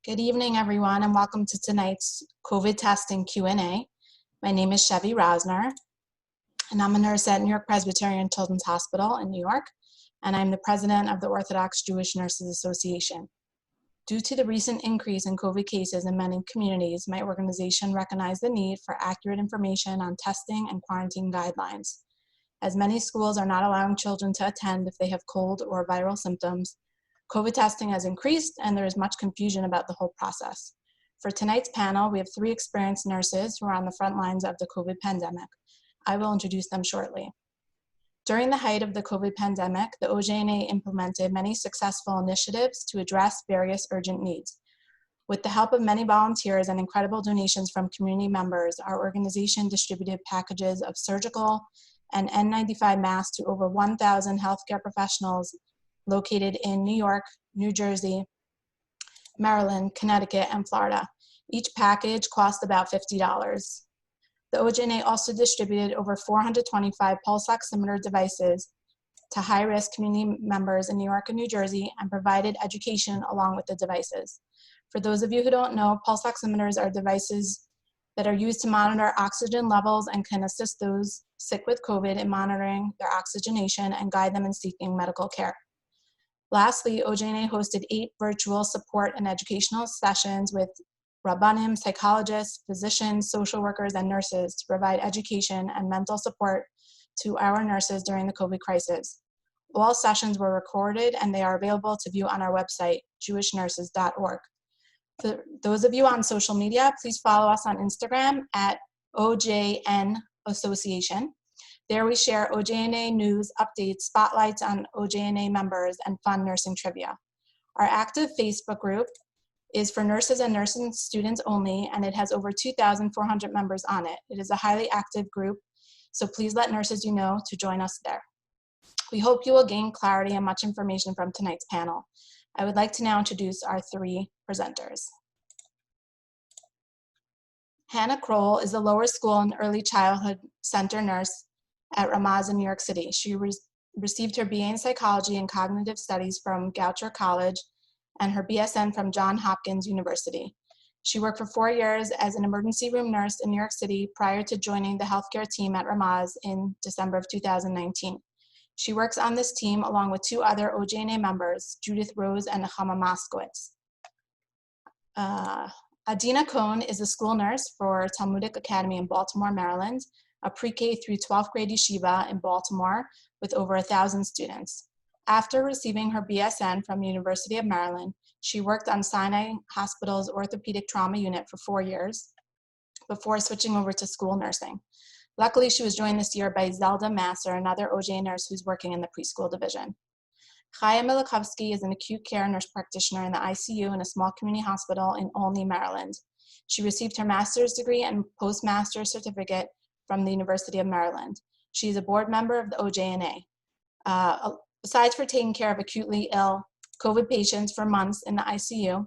Good evening, everyone, and welcome to tonight's COVID testing Q&A. My name is Chevy Rosner, and I'm a nurse at New York Presbyterian Children's Hospital in New York, and I'm the president of the Orthodox Jewish Nurses Association. Due to the recent increase in COVID cases in many communities, my organization recognized the need for accurate information on testing and quarantine guidelines. As many schools are not allowing children to attend if they have cold or viral symptoms, COVID testing has increased and there is much confusion about the whole process. For tonight's panel, we have 3 experienced nurses who are on the front lines of the COVID pandemic. I will introduce them shortly. During the height of the COVID pandemic, the OJNA implemented many successful initiatives to address various urgent needs. With the help of many volunteers and incredible donations from community members, our organization distributed packages of surgical and N95 masks to over 1,000 healthcare professionals located in New York, New Jersey, Maryland, Connecticut, and Florida. Each package cost about $50. The OJNA also distributed over 425 pulse oximeter devices to high-risk community members in New York and New Jersey and provided education along with the devices. For those of you who don't know, pulse oximeters are devices that are used to monitor oxygen levels and can assist those sick with COVID in monitoring their oxygenation and guide them in seeking medical care. Lastly, OJNA hosted 8 virtual support and educational sessions with rabbanim, psychologists, physicians, social workers, and nurses to provide education and mental support to our nurses during the COVID crisis. All sessions were recorded and they are available to view on our website, jewishnurses.org. For those of you on social media, please follow us on Instagram at OJN Association. There we share OJNA news, updates, spotlights on OJNA members, and fun nursing trivia. Our active Facebook group is for nurses and nursing students only, and it has over 2,400 members on it. It is a highly active group, so please let nurses you know to join us there. We hope you will gain clarity and much information from tonight's panel. I would like to now introduce our 3 presenters. Hannah Kroll is the lower school and early childhood center nurse at Ramaz in New York City. She received her BA in Psychology and Cognitive Studies from Goucher College and her BSN from Johns Hopkins University. She worked for 4 years as an emergency room nurse in New York City prior to joining the healthcare team at Ramaz in December of 2019. She works on this team along with 2 other OJNA members, Judith Rose and Nechama Moskowitz. Adina Cohn is a school nurse for Talmudic Academy in Baltimore, Maryland, a pre-K through 12th grade yeshiva in Baltimore with over 1,000 students. After receiving her BSN from the University of Maryland, she worked on Sinai Hospital's orthopedic trauma unit for 4 years before switching over to school nursing. Luckily, she was joined this year by Zelda Masser, another OJ nurse who's working in the preschool division. Chaya Milikovsky is an acute care nurse practitioner in the ICU in a small community hospital in Olney, Maryland. She received her master's degree and postmaster's certificate from the University of Maryland. She is a board member of the OJNA. Besides for taking care of acutely ill COVID patients for months in the ICU,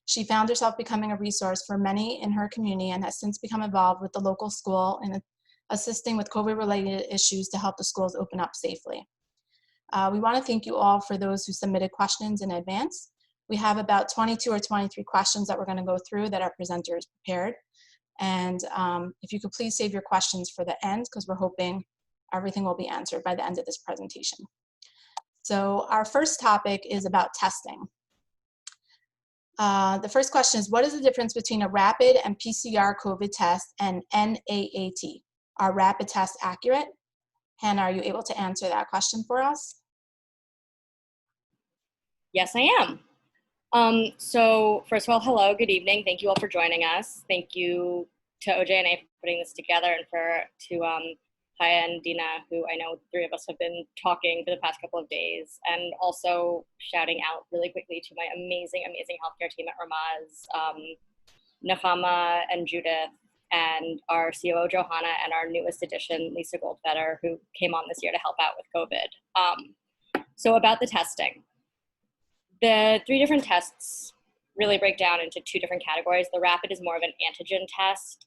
she found herself becoming a resource for many in her community and has since become involved with the local school in assisting with COVID-related issues to help the schools open up safely. We want to thank you all for those who submitted questions in advance. We have about 22 or 23 questions that we're going to go through that our presenters prepared. And if you could please save your questions for the end, because we're hoping everything will be answered by the end of this presentation. So our first topic is about testing. The first question is, what is the difference between a rapid and PCR COVID test and NAAT? Are rapid tests accurate? Hannah, are you able to answer that question for us? Yes, I am. So first of all, hello, good evening. Thank you all for joining us. Thank you to OJNA for putting this together and to Chaya and Dina, who I know 3 of us have been talking for the past couple of days, and also shouting out really quickly to my amazing, amazing healthcare team at Ramaz, Nechama and Judith, and our COO Johanna, and our newest addition, Lisa Goldfeder, who came on this year to help out with COVID. So about the testing. The 3 different tests really break down into 2 different categories. The rapid is more of an antigen test.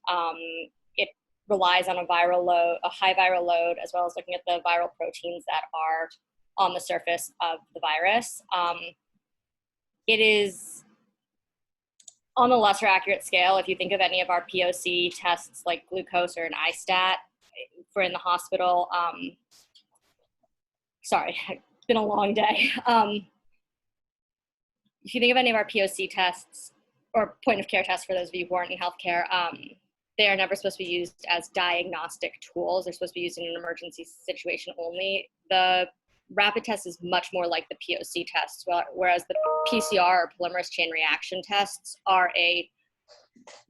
It relies on a high viral load, as well as looking at the viral proteins that are on the surface of the virus. It is on the lesser accurate scale, if you think of any of our POC tests like glucose or an iStat for in the hospital, sorry, it's been a long day. If you think of any of our POC tests or point of care tests for those of you who aren't in healthcare, they are never supposed to be used as diagnostic tools. They're supposed to be used in an emergency situation only. The rapid test is much more like the POC tests, whereas the PCR or polymerase chain reaction tests are a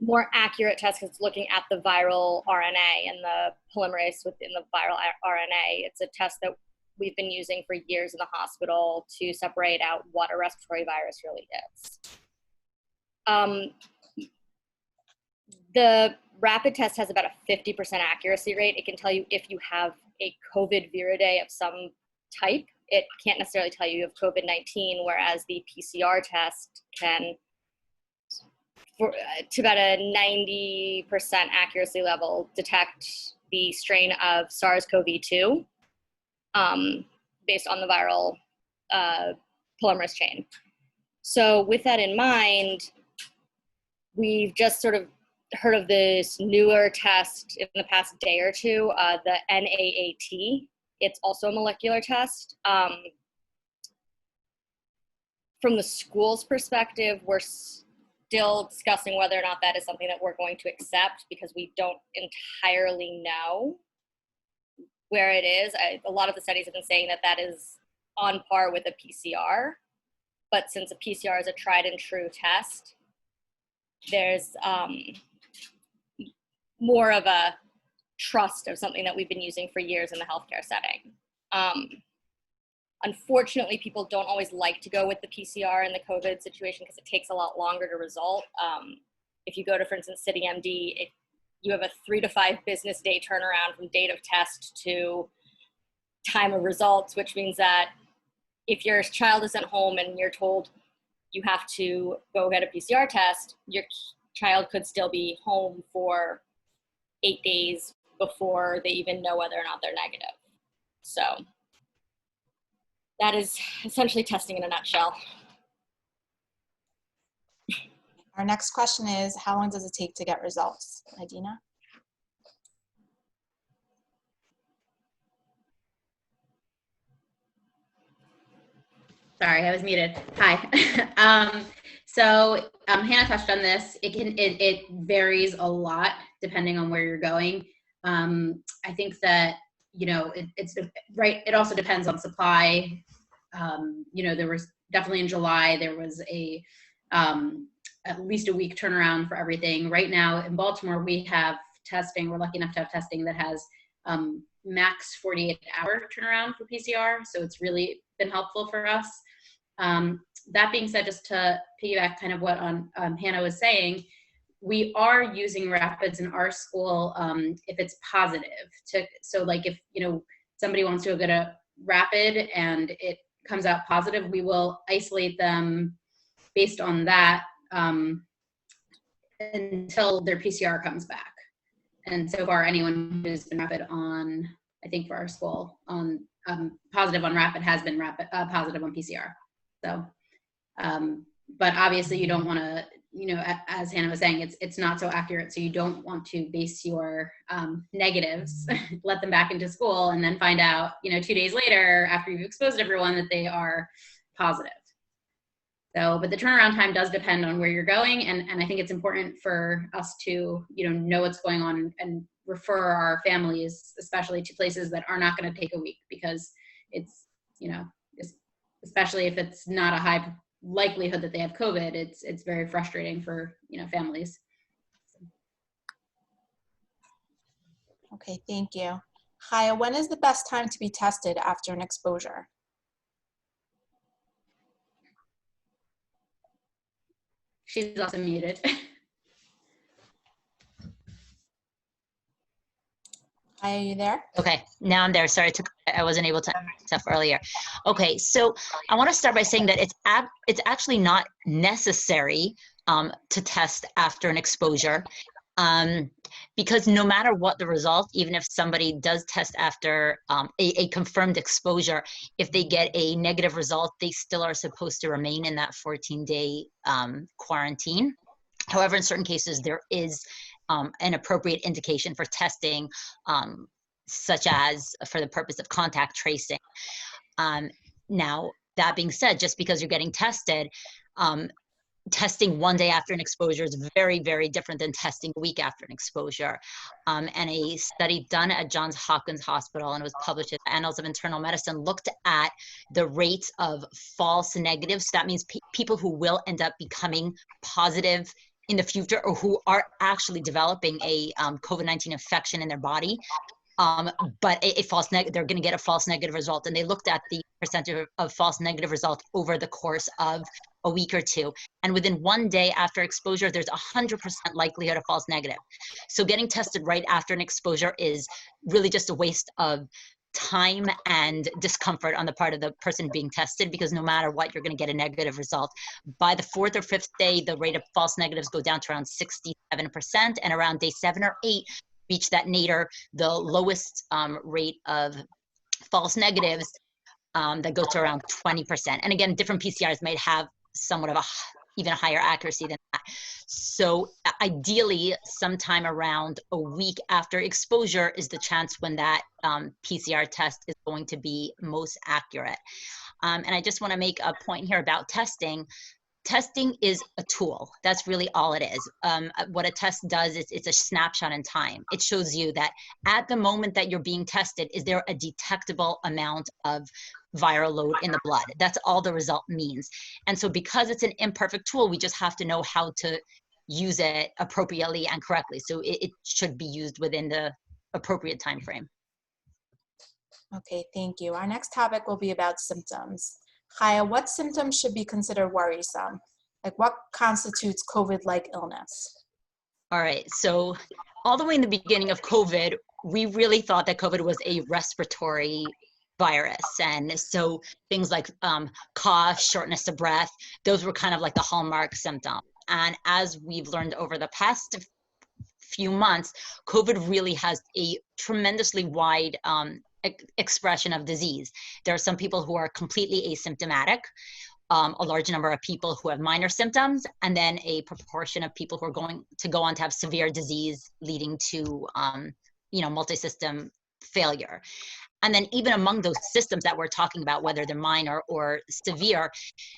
more accurate test because it's looking at the viral RNA and the polymerase within the viral RNA. It's a test that we've been using for years in the hospital to separate out what a respiratory virus really is. The rapid test has about a 50% accuracy rate. It can tell you if you have a COVID viridae of some type. It can't necessarily tell you have COVID-19, whereas the PCR test can, to about a 90% accuracy level, detect the strain of SARS-CoV-2 based on the viral polymerase chain. So with that in mind, we've just sort of heard of this newer test in the past day or two, the NAAT. It's also a molecular test. From the school's perspective, we're still discussing whether or not that is something that we're going to accept because we don't entirely know where it is. A lot of the studies have been saying that that is on par with a PCR, but since a PCR is a tried and true test, there's more of a trust of something that we've been using for years in the healthcare setting. Unfortunately, people don't always like to go with the PCR in the COVID situation because it takes a lot longer to result. If you go to, for instance, CityMD, you have a 3 to 5 business day turnaround from date of test to time of results, which means that if your child is sent home and you're told you have to go get a PCR test, your child could still be home for 8 days before they even know whether or not they're negative. So that is essentially testing in a nutshell. Our next question is, how long does it take to get results? Idina? Sorry, I was muted. Hi. So Hannah touched on this. It varies a lot depending on where you're going. I think that, you know, it's right. It also depends on supply. You know, there was definitely in July, there was a at least a week turnaround for everything. Right now in Baltimore, we have testing. We're lucky enough to have testing that has max 48-hour turnaround for PCR. So it's really been helpful for us. That being said, just to piggyback kind of what Hannah was saying, we are using rapids in our school if it's positive. So like if, you know, somebody wants to go get a rapid and it comes out positive, we will isolate them based on that until their PCR comes back. And so far, anyone who's been rapid on, I think for our school, on positive on rapid has been positive on PCR. So, but obviously you don't want to, you know, as Hannah was saying, it's not so accurate. So you don't want to base your negatives, let them back into school and then find out, you know, 2 days later after you've exposed everyone that they are positive. So, but the turnaround time does depend on where you're going. And I think it's important for us to, you know what's going on and refer our families, especially to places that are not going to take a week, because it's, you know, especially if it's not a high likelihood that they have COVID, it's very frustrating for, you know, families. Okay, thank you. Haya, when is the best time to be tested after an exposure? She's also muted. Haya, are you there? Okay, now I'm there. Sorry, I wasn't able to stuff earlier. Okay, so I want to start by saying that it's actually not necessary to test after an exposure, because no matter what the result, even if somebody does test after a confirmed exposure, if they get a negative result, they still are supposed to remain in that 14-day quarantine. However, in certain cases, there is an appropriate indication for testing, such as for the purpose of contact tracing. Now, that being said, just because you're getting tested, testing one day after an exposure is very, very different than testing a week after an exposure. And a study done at Johns Hopkins Hospital, and it was published in the Annals of Internal Medicine, looked at the rates of false negatives. So that means people who will end up becoming positive in the future, or who are actually developing a COVID-19 infection in their body, but a false negative, they're going to get a false negative result. And they looked at the percentage of false negative results over the course of a week or two. And within 1 day after exposure, there's 100% likelihood of false negative. So getting tested right after an exposure is really just a waste of time and discomfort on the part of the person being tested, because no matter what, you're going to get a negative result. By the 4th or 5th day, the rate of false negatives go down to around 67%, and around day 7 or 8, reach that nadir, the lowest rate of false negatives that go to around 20%. And again, different PCRs might have somewhat of even higher accuracy than that. So ideally, sometime around a week after exposure is the chance when that PCR test is going to be most accurate. And I just want to make a point here about testing. Testing is a tool. That's really all it is. What a test does is it's a snapshot in time. It shows you that at the moment that you're being tested, is there a detectable amount of viral load in the blood? That's all the result means. And so because it's an imperfect tool, we just have to know how to use it appropriately and correctly. So it should be used within the appropriate time frame. Okay, thank you. Our next topic will be about symptoms. Chaya, what symptoms should be considered worrisome? Like, what constitutes COVID-like illness? All right, so all the way in the beginning of COVID, we really thought that COVID was a respiratory virus. And so things like cough, shortness of breath, those were kind of like the hallmark symptom. And as we've learned over the past few months, COVID really has a tremendously wide expression of disease. There are some people who are completely asymptomatic, a large number of people who have minor symptoms, and then a proportion of people who are going to go on to have severe disease leading to multi-system failure. And then even among those systems that we're talking about, whether they're minor or severe,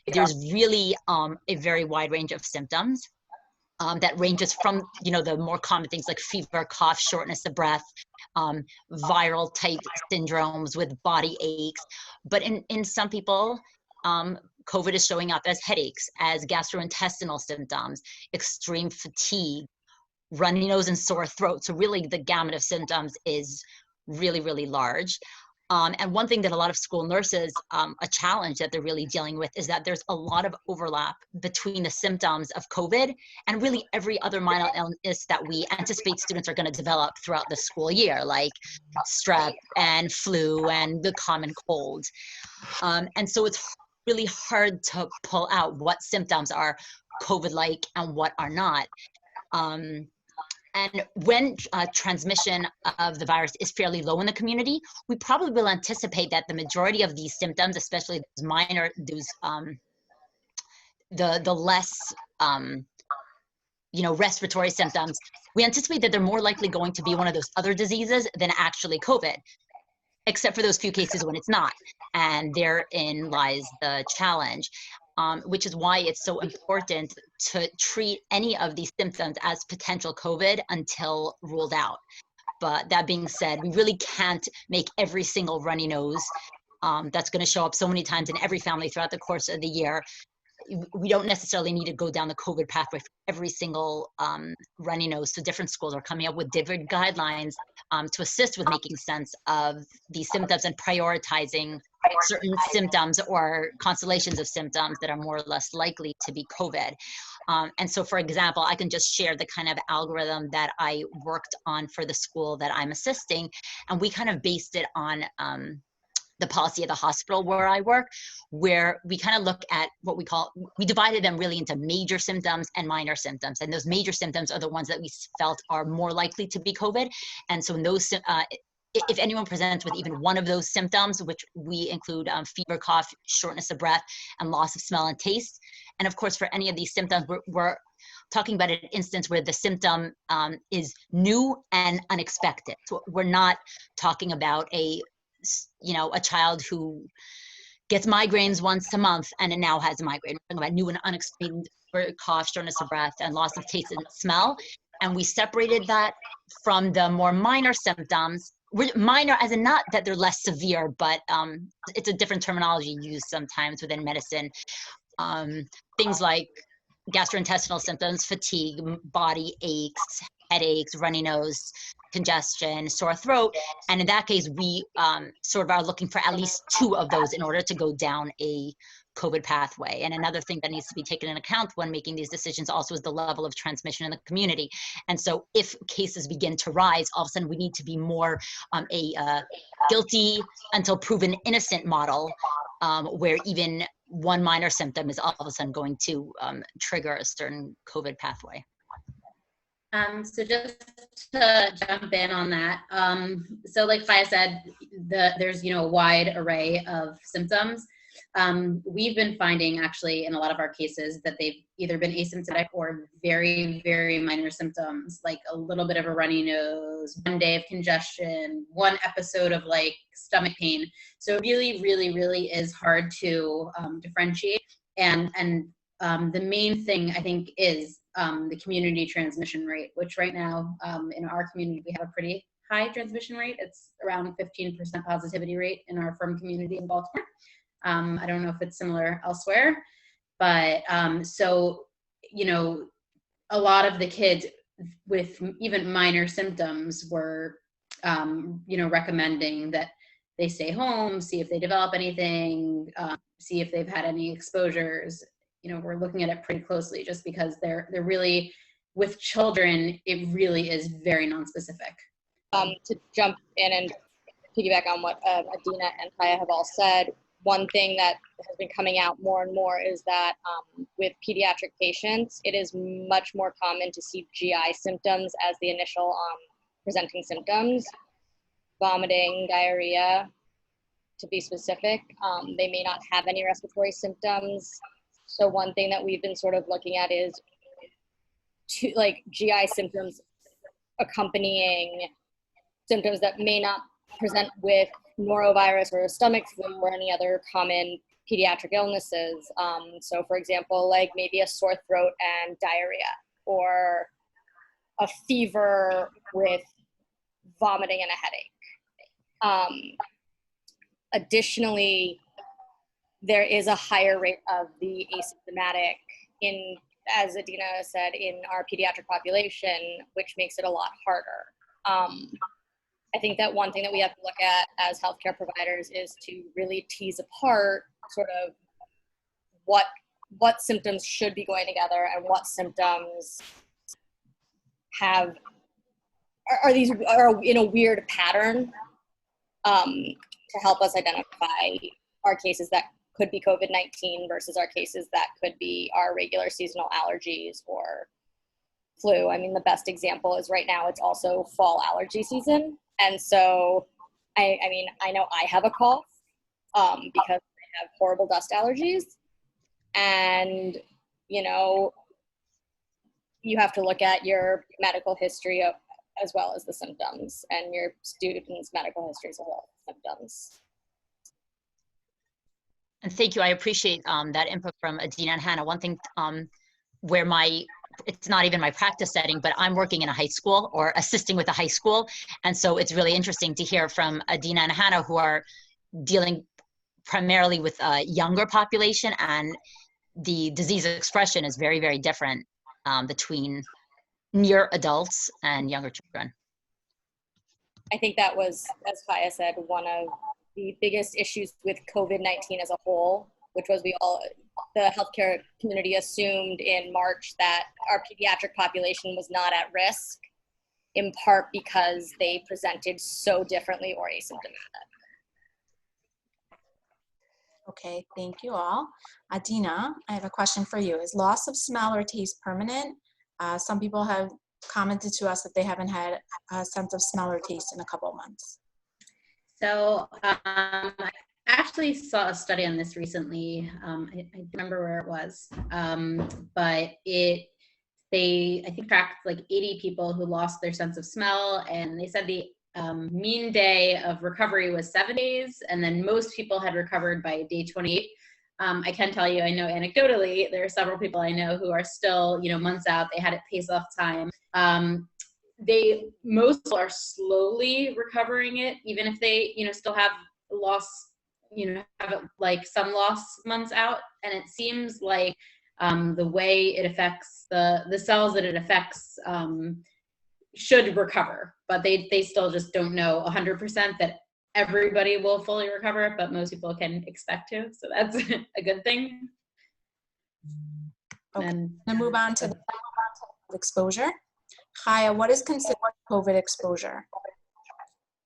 there's really a very wide range of symptoms that ranges from, the more common things like fever, cough, shortness of breath, viral type syndromes with body aches. But in some people, COVID is showing up as headaches, as gastrointestinal symptoms, extreme fatigue, runny nose and sore throat. So really the gamut of symptoms is really, really large. And one thing that a lot of school nurses, a challenge that they're really dealing with is that there's a lot of overlap between the symptoms of COVID and really every other minor illness that we anticipate students are going to develop throughout the school year, like strep and flu and the common cold. And so it's really hard to pull out what symptoms are COVID-like and what are not. And when transmission of the virus is fairly low in the community, we probably will anticipate that the majority of these symptoms, especially those minor, the less, respiratory symptoms, we anticipate that they're more likely going to be one of those other diseases than actually COVID, except for those few cases when it's not. And therein lies the challenge. Which is why it's so important to treat any of these symptoms as potential COVID until ruled out. But that being said, we really can't make every single runny nose that's going to show up so many times in every family throughout the course of the year. We don't necessarily need to go down the COVID pathway for every single runny nose. So different schools are coming up with different guidelines to assist with making sense of these symptoms and prioritizing certain symptoms or constellations of symptoms that are more or less likely to be COVID. And so, for example, I can just share the kind of algorithm that I worked on for the school that I'm assisting. And we kind of based it on the policy of the hospital where I work, where we kind of look at what we divided them really into major symptoms and minor symptoms. And those major symptoms are the ones that we felt are more likely to be COVID. And so in those, if anyone presents with even one of those symptoms, which we include fever, cough, shortness of breath, and loss of smell and taste. And of course, for any of these symptoms, we're talking about an instance where the symptom is new and unexpected. So we're not talking about a child who gets migraines once a month and it now has a migraine. We're talking about new and unexplained cough, shortness of breath, and loss of taste and smell. And we separated that from the more minor symptoms. Minor as in not that they're less severe, but it's a different terminology used sometimes within medicine. Things like gastrointestinal symptoms, fatigue, body aches, headaches, runny nose, congestion, sore throat. And in that case, we sort of are looking for at least 2 of those in order to go down a COVID pathway. And another thing that needs to be taken into account when making these decisions also is the level of transmission in the community. And so if cases begin to rise, all of a sudden we need to be more a guilty until proven innocent model, where even one minor symptom is all of a sudden going to trigger a certain COVID pathway. So just to jump in on that, so like Faya said, there's a wide array of symptoms. We've been finding actually in a lot of our cases that they've either been asymptomatic or very, very minor symptoms, like a little bit of a runny nose, 1 day of congestion, 1 episode of like stomach pain. So it really, really, really is hard to differentiate. And the main thing I think is the community transmission rate, which right now in our community, we have a pretty high transmission rate. It's around 15% positivity rate in our firm community in Baltimore. I don't know if it's similar elsewhere, but so, a lot of the kids with even minor symptoms were, recommending that they stay home, see if they develop anything, see if they've had any exposures. We're looking at it pretty closely just because they're really, with children, it really is very nonspecific. To jump in and piggyback on what Adina and Faya have all said, one thing that has been coming out more and more is that with pediatric patients, it is much more common to see GI symptoms as the initial presenting symptoms, vomiting, diarrhea, to be specific. They may not have any respiratory symptoms. So one thing that we've been sort of looking at is GI symptoms accompanying symptoms that may not present with norovirus or stomach flu or any other common pediatric illnesses. So for example, like maybe a sore throat and diarrhea, or a fever with vomiting and a headache. Additionally, there is a higher rate of the asymptomatic as Adina said, in our pediatric population, which makes it a lot harder. I think that one thing that we have to look at as healthcare providers is to really tease apart sort of what symptoms should be going together and what symptoms are in a weird pattern, to help us identify our cases that could be COVID-19 versus our cases that could be our regular seasonal allergies or flu. I mean, the best example is right now it's also fall allergy season. And so, I mean, I know I have a cough because I have horrible dust allergies. And, you have to look at your medical history as well as the symptoms, and your students' medical histories of all symptoms. And thank you. I appreciate that input from Adina and Hannah. One thing where it's not even my practice setting, but I'm working in a high school or assisting with a high school. And so it's really interesting to hear from Adina and Hannah, who are dealing primarily with a younger population, and the disease expression is very, very different between near adults and younger children. I think that was, as Faya said, one of the biggest issues with COVID-19 as a whole, which was the healthcare community assumed in March that our pediatric population was not at risk, in part because they presented so differently or asymptomatic. Okay, thank you all. Adina, I have a question for you. Is loss of smell or taste permanent? Some people have commented to us that they haven't had a sense of smell or taste in a couple of months. So I actually saw a study on this recently. I don't remember where it was, but they, I think, tracked like 80 people who lost their sense of smell, and they said the mean day of recovery was 7 days, and then most people had recovered by day 28. I can tell you, I know anecdotally, there are several people I know who are still, months out. They had it pace off time. Most are slowly recovering it, even if they, still have loss, have like some loss months out. And it seems like the way it affects the cells that it affects should recover, but they still just don't know 100% that everybody will fully recover, but most people can expect to. So that's a good thing. Okay. And I'm gonna move on to the exposure. Chaya, what is considered COVID exposure?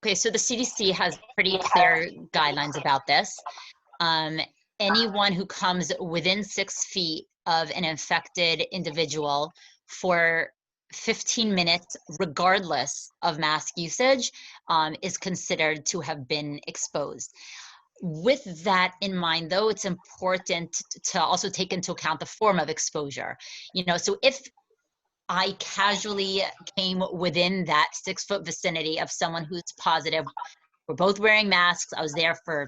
Okay, so the CDC has pretty clear guidelines about this. Anyone who comes within 6 feet of an infected individual for 15 minutes, regardless of mask usage, is considered to have been exposed. With that in mind, though, it's important to also take into account the form of exposure. So if I casually came within that 6 foot vicinity of someone who's positive, we're both wearing masks, I was there for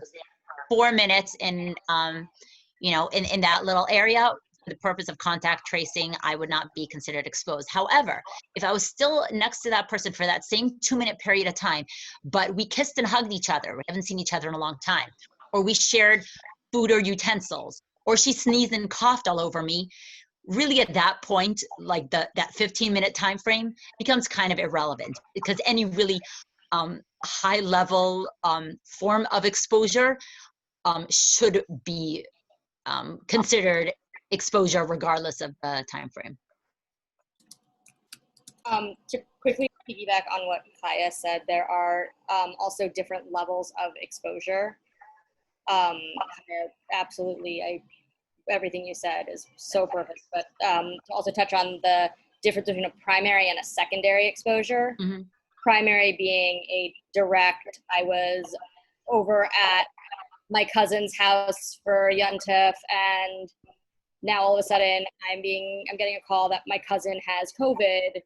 4 minutes in that little area, for the purpose of contact tracing, I would not be considered exposed. However, if I was still next to that person for that same 2-minute period of time, but we kissed and hugged each other, we haven't seen each other in a long time, or we shared food or utensils, or she sneezed and coughed all over me, really at that point, like that 15-minute time frame becomes kind of irrelevant, because any really high level form of exposure should be considered exposure regardless of the time frame. To quickly piggyback on what Chaya said, there are also different levels of exposure. Absolutely, everything you said is so perfect, but to also touch on the difference between a primary and a secondary exposure. Mm-hmm. Primary being a direct, I was over at my cousin's house for Yontif, and now all of a sudden I'm getting a call that my cousin has COVID.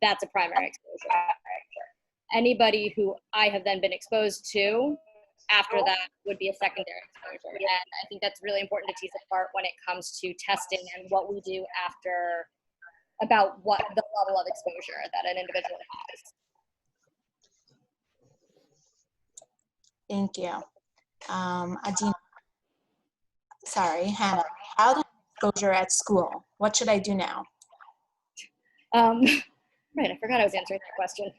That's a primary exposure. Anybody who I have then been exposed to after that would be a secondary exposure. And I think that's really important to tease apart when it comes to testing and what we do after, about what the level of exposure that an individual has. Thank you. Hannah, child exposure at school. What should I do now? Right, I forgot I was answering that question.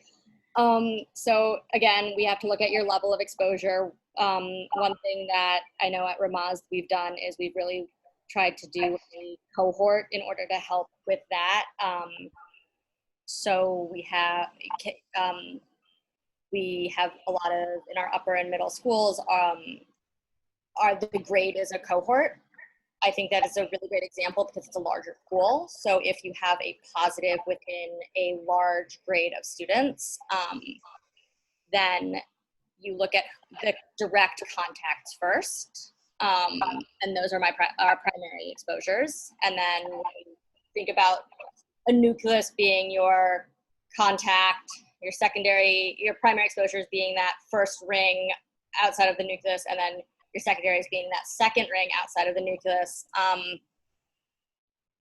So again, we have to look at your level of exposure. One thing that I know at Ramaz we've done is we've really tried to do a cohort in order to help with that. So we have a lot of, in our upper and middle schools, the grade is a cohort. I think that is a really great example because it's a larger pool. So if you have a positive within a large grade of students, then you look at the direct contacts first. And those are our primary exposures. And then you think about a nucleus being your contact, your primary exposures being that first ring outside of the nucleus, and then your secondaries being that second ring outside of the nucleus.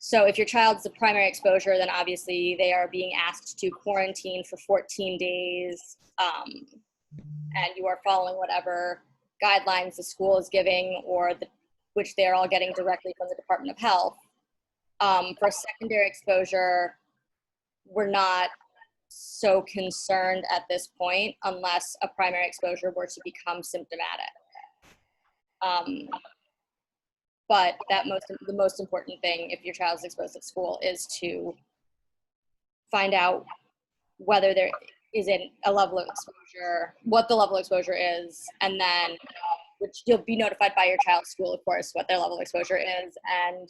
So if your child's the primary exposure, then obviously they are being asked to quarantine for 14 days, and you are following whatever guidelines the school is giving, which they're all getting directly from the Department of Health. For secondary exposure, we're not so concerned at this point unless a primary exposure were to become symptomatic. But the most important thing, if your child is exposed at school, is to find out whether there is a level of exposure, what the level of exposure is, and then, which you'll be notified by your child's school, of course, what their level of exposure is. And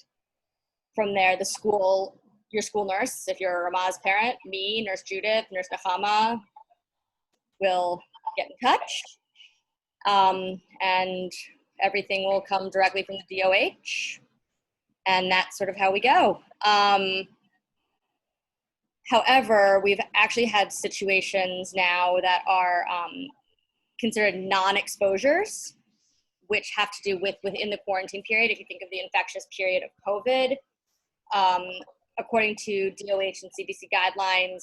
from there, your school nurse, if you're a Ramaz parent, me, Nurse Judith, Nurse Nahama, will get in touch. And everything will come directly from the DOH. And that's sort of how we go. However, we've actually had situations now that are considered non-exposures, which have to do with within the quarantine period. If you think of the infectious period of COVID, according to DOH and CDC guidelines,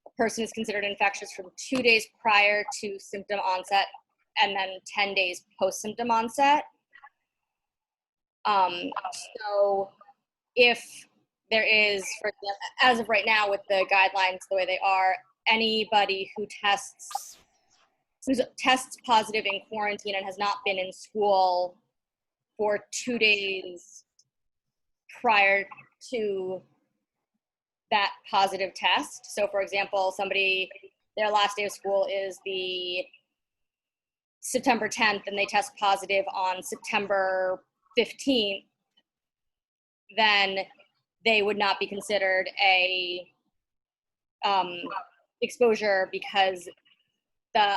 a person is considered infectious from 2 days prior to symptom onset and then 10 days post-symptom onset. So if there is, for example, as of right now with the guidelines the way they are, anybody who tests positive in quarantine and has not been in school for 2 days prior to that positive test. So for example, somebody, their last day of school is the September 10th and they test positive on September 15th, then they would not be considered a exposure because the,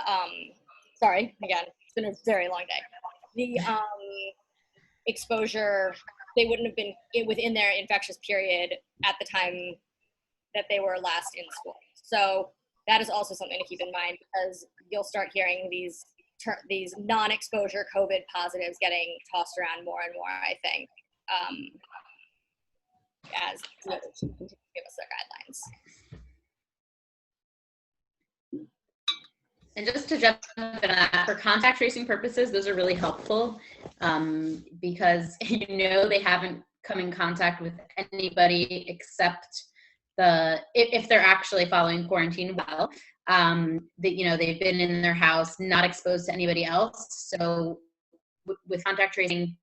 sorry, again, it's been a very long day. The exposure, they wouldn't have been within their infectious period at the time that they were last in school. So that is also something to keep in mind, because you'll start hearing these non-exposure COVID positives getting tossed around more and more, I think, as the others continue to give us their guidelines. And just to jump in on that, for contact tracing purposes, those are really helpful because they haven't come in contact with anybody except if they're actually following quarantine well, that they've been in their house, not exposed to anybody else. So with contact tracing,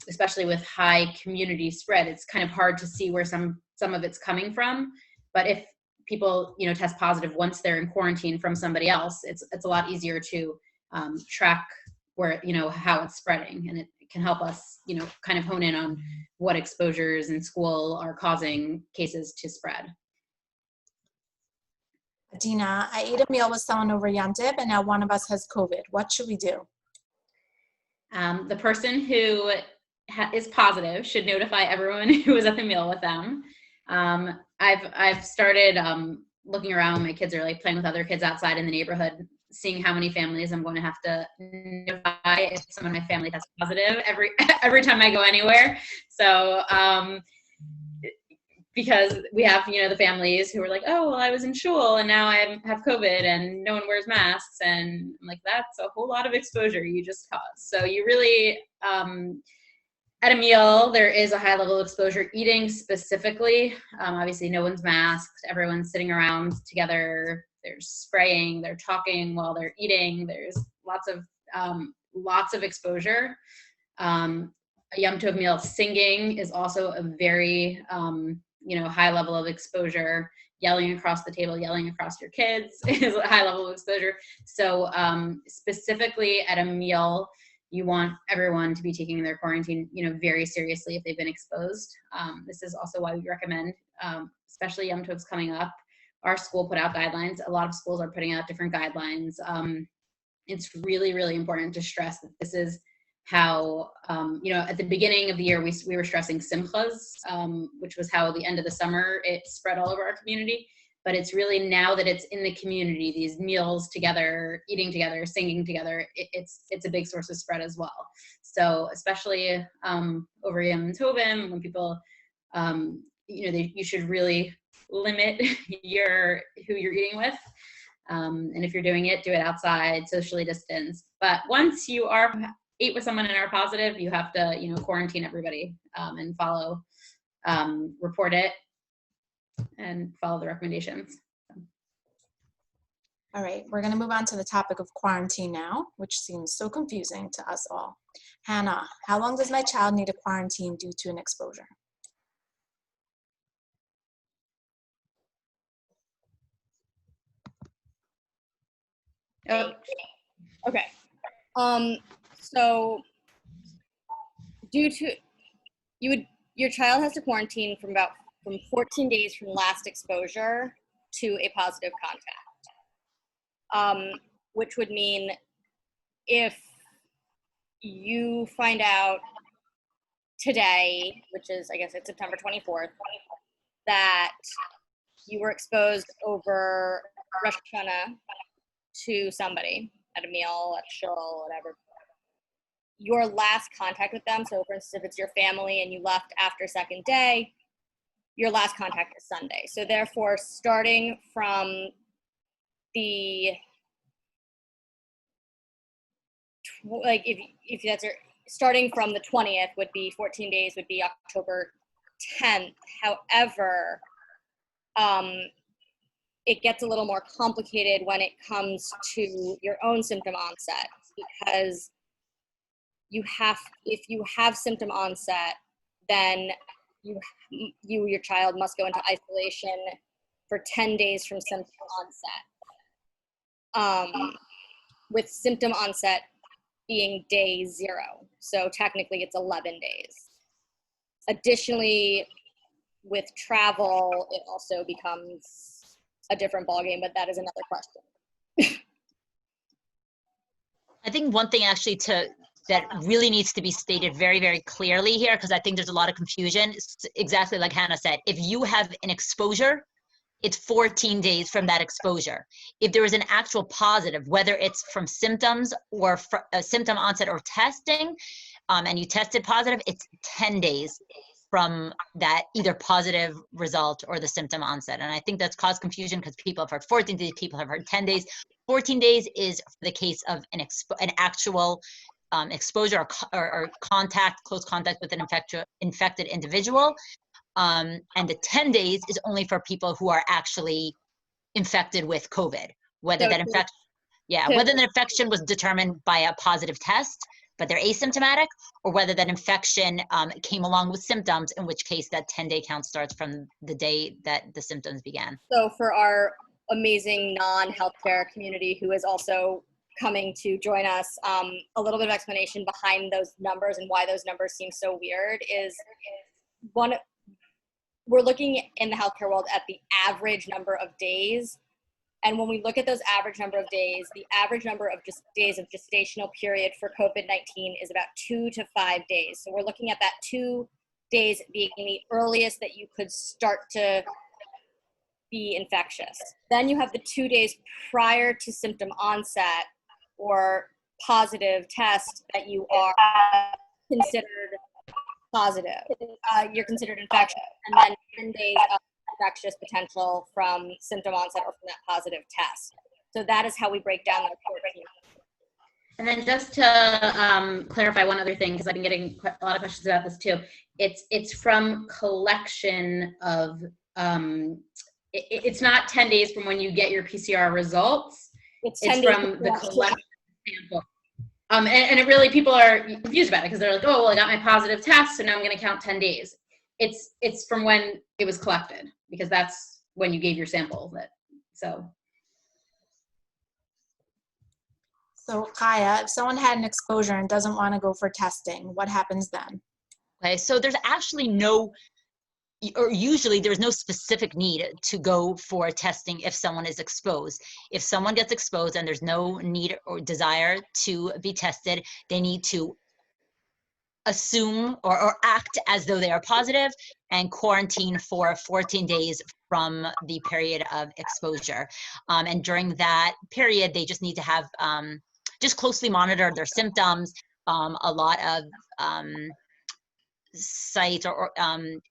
especially with high community spread, it's kind of hard to see where some of it's coming from. But if people test positive once they're in quarantine from somebody else, it's a lot easier to track where how it's spreading, and it can help us kind of hone in on what exposures in school are causing cases to spread. Adina, I ate a meal with someone over Yom Tov, and now one of us has COVID. What should we do? The person who is positive should notify everyone who was at the meal with them. I've started looking around. My kids are like playing with other kids outside in the neighborhood, seeing how many families I'm going to have to notify if someone in my family tests positive every time I go anywhere. So because we have the families who are like, oh well, I was in shul and now I have COVID and no one wears masks, and I'm like, that's a whole lot of exposure you just caused. So you really at a meal, there is a high level of exposure. Eating specifically, obviously no one's masked, everyone's sitting around together, there's spraying, they're talking while they're eating, there's lots of exposure. A Yom Tov meal, singing is also a very high level of exposure. Yelling across the table, yelling across your kids is a high level of exposure. So specifically at a meal, you want everyone to be taking their quarantine, very seriously if they've been exposed. This is also why we recommend, especially Yom Tov's coming up, our school put out guidelines. A lot of schools are putting out different guidelines. It's really, really important to stress that this is how, at the beginning of the year, we were stressing simchas, which was how the end of the summer, it spread all over our community. But it's really now that it's in the community, these meals together, eating together, singing together, it's a big source of spread as well. So especially over Yom Tovim, when people, you should really limit who you're eating with. And if you're doing it, do it outside, socially distanced. But once you ate with someone and are positive, you have to, quarantine everybody and report it and follow the recommendations. All right, we're going to move on to the topic of quarantine now, which seems so confusing to us all. Hannah, how long does my child need a quarantine due to an exposure? Okay. So your child has to quarantine from 14 days from last exposure to a positive contact, which would mean if you find out today, which is, I guess it's September 24th, that you were exposed over Rosh Hashanah to somebody at a meal, at a shul, whatever, your last contact with them, so for instance, if it's your family and you left after second day, your last contact is Sunday. So therefore, starting from the, like if that's your, starting from the 20th would be 14 days, would be October 10th. However, it gets a little more complicated when it comes to your own symptom onset, because if you have symptom onset, then your child must go into isolation for 10 days from symptom onset. With symptom onset being day 0. So technically it's 11 days. Additionally, with travel, it also becomes a different ballgame, but that is another question. I think one thing actually that really needs to be stated very, very clearly here, because I think there's a lot of confusion, exactly like Hannah said. If you have an exposure, it's 14 days from that exposure. If there is an actual positive, whether it's from symptoms or symptom onset or testing, and you tested positive, it's 10 days from that either positive result or the symptom onset. And I think that's caused confusion because people have heard 14 days, people have heard 10 days. 14 days is the case of an actual exposure or contact, close contact with an infected individual. And the 10 days is only for people who are actually infected with COVID, whether that infection was determined by a positive test, but they're asymptomatic, or whether that infection came along with symptoms, in which case that 10-day count starts from the day that the symptoms began. So for our amazing non-healthcare community who is also coming to join us, a little bit of explanation behind those numbers and why those numbers seem so weird is one, we're looking in the healthcare world at the average number of days. And when we look at those average number of days, the average number of days of gestational period for COVID-19 is about 2 to 5 days. So we're looking at that 2 days being the earliest that you could start to be infectious. Then you have the 2 days prior to symptom onset or positive test that you are considered positive. You're considered infectious. And then 10 days of infectious potential from symptom onset or from that positive test. So that is how we break down the 14. And then just to clarify one other thing, because I've been getting a lot of questions about this too. It's from collection of, it's not 10 days from when you get your PCR results. It's from the collection sample. And it really, people are confused about it because they're like, oh, well, I got my positive test, so now I'm going to count 10 days. It's from when it was collected, because that's when you gave your sample. So Kaya, if someone had an exposure and doesn't want to go for testing, what happens then? Okay, so there's actually usually there's no specific need to go for testing if someone is exposed. If someone gets exposed and there's no need or desire to be tested, they need to assume or act as though they are positive and quarantine for 14 days from the period of exposure. And during that period, they just need to have, just closely monitor their symptoms. A lot of sites or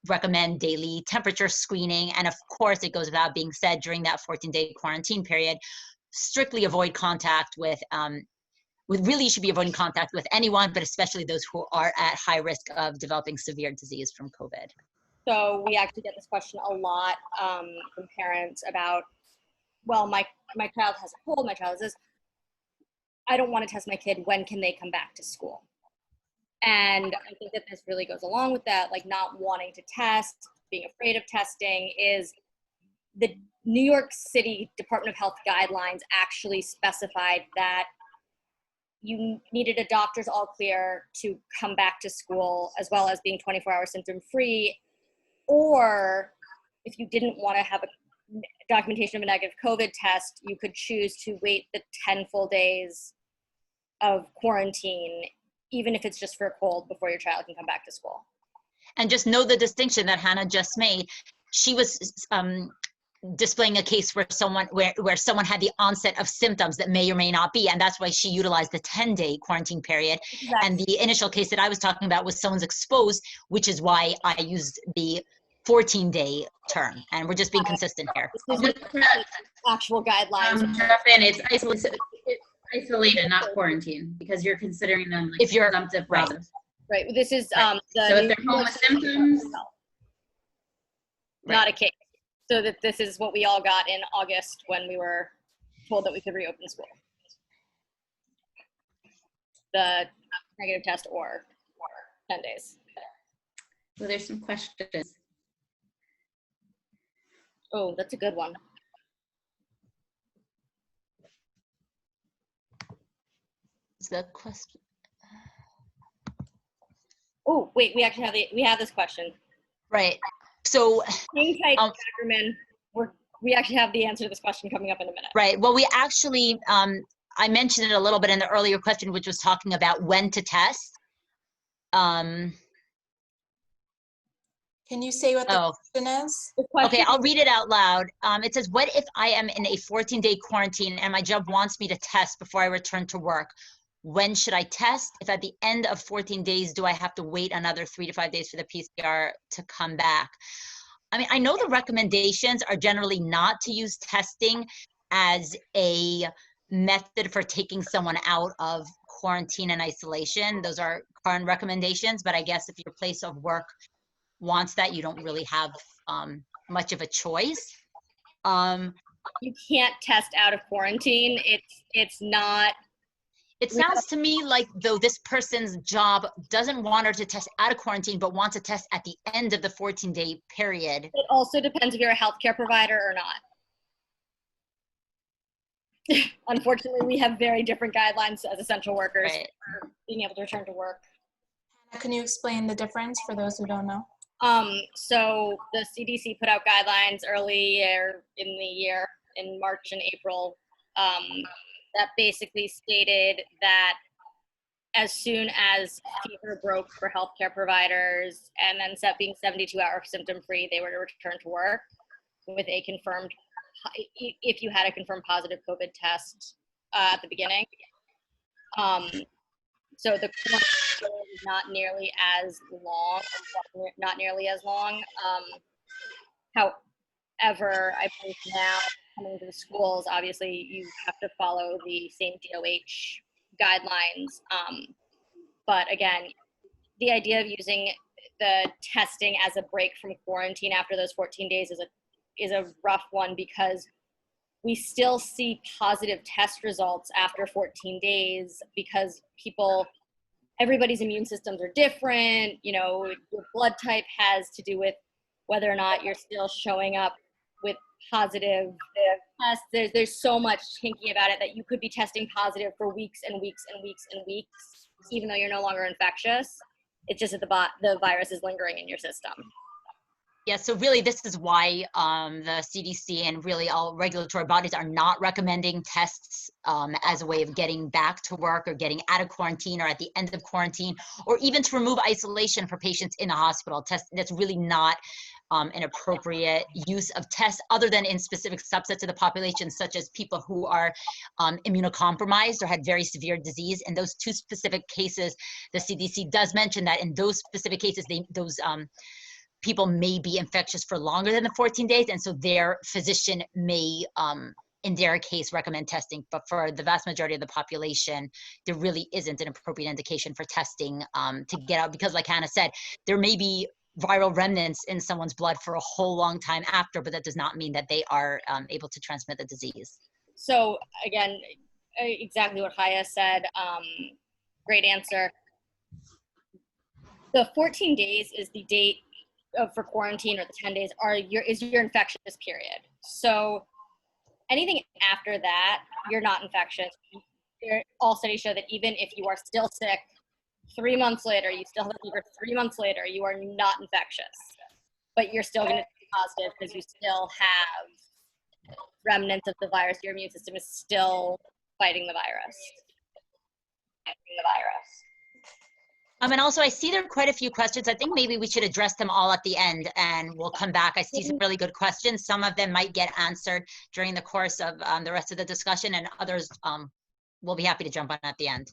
recommend daily temperature screening. And of course, it goes without being said, during that 14-day quarantine period, strictly avoid contact with really you should be avoiding contact with anyone, but especially those who are at high risk of developing severe disease from COVID. So we actually get this question a lot from parents about, well, my child has a cold, my child has this. I don't want to test my kid. When can they come back to school? And I think that this really goes along with that, like not wanting to test, being afraid of testing, is the New York City Department of Health guidelines actually specified that you needed a doctor's all clear to come back to school, as well as being 24-hour symptom free. Or if you didn't want to have a documentation of a negative COVID test, you could choose to wait the 10 full days of quarantine, even if it's just for a cold, before your child can come back to school. And just know the distinction that Hannah just made. She was displaying a case where someone had the onset of symptoms that may or may not be, and that's why she utilized the 10-day quarantine period. Exactly. And the initial case that I was talking about was someone's exposed, which is why I used the 14-day term, and we're just being consistent here. This is actual guidelines. Jump in. It's isolated, not quarantine, because you're considering them like If you're- presumptive right. positive. Right. This is So if they're home with symptoms, not a case. So that this is what we all got in August when we were told that we could reopen school. The negative test or 10 days. so there's some questions. Oh, that's a good one. Is that question? Oh, wait, we actually have this question. Right. So, Hang tight, Ackerman. We actually have the answer to this question coming up in a minute. right. Well, we actually, I mentioned it a little bit in the earlier question, which was talking about when to test. Can you say what the question is? The question Okay, I'll read it out loud. It says, what if I am in a 14-day quarantine and my job wants me to test before I return to work? When should I test? If at the end of 14 days, do I have to wait another 3 to 5 days for the PCR to come back? I mean, I know the recommendations are generally not to use testing as a method for taking someone out of quarantine and isolation. Those are current recommendations, but I guess if your place of work wants that, you don't really have much of a choice. you can't test out of quarantine. It's not. It sounds to me like though this person's job doesn't want her to test out of quarantine, but wants to test at the end of the 14-day period. It also depends if you're a healthcare provider or not. Unfortunately, we have very different guidelines as essential workers Right. for being able to return to work. Can you explain the difference for those who don't know? So the CDC put out guidelines earlier in the year, in March and April, that basically stated that as soon as fever broke for healthcare providers and then being 72-hour symptom-free, they were to return to work with a confirmed, if you had a confirmed positive COVID test at the beginning. So the quarantine is not nearly as long. However, I believe now coming to the schools, obviously you have to follow the same DOH guidelines. But again, the idea of using the testing as a break from quarantine after those 14 days is a rough one, because we still see positive test results after 14 days because everybody's immune systems are different. You know, your blood type has to do with whether or not you're still showing up with positive tests. There's so much thinking about it that you could be testing positive for weeks and weeks and weeks and weeks, even though you're no longer infectious. It's just that the virus is lingering in your system. Yeah, so really this is why the CDC and really all regulatory bodies are not recommending tests as a way of getting back to work or getting out of quarantine or at the end of quarantine, or even to remove isolation for patients in the hospital. That's really not an appropriate use of tests, other than in specific subsets of the population, such as people who are immunocompromised or had very severe disease. In those two specific cases, the CDC does mention that in those specific cases, those people may be infectious for longer than the 14 days, and so their physician may, in their case, recommend testing. But for the vast majority of the population, there really isn't an appropriate indication for testing to get out, because like Hannah said, there may be viral remnants in someone's blood for a whole long time after, but that does not mean that they are able to transmit the disease. So again, exactly what Haya said. Great answer. The 14 days is the date for quarantine, or the 10 days is your infectious period. So anything after that, you're not infectious. All studies show that even if you are still sick 3 months later, you still have a fever 3 months later, you are not infectious, but you're still going to be positive because you still have remnants of the virus. Your immune system is still fighting the virus. And also I see there are quite a few questions. I think maybe we should address them all at the end and we'll come back. I see some really good questions. Some of them might get answered during the course of the rest of the discussion, and others we'll be happy to jump on at the end.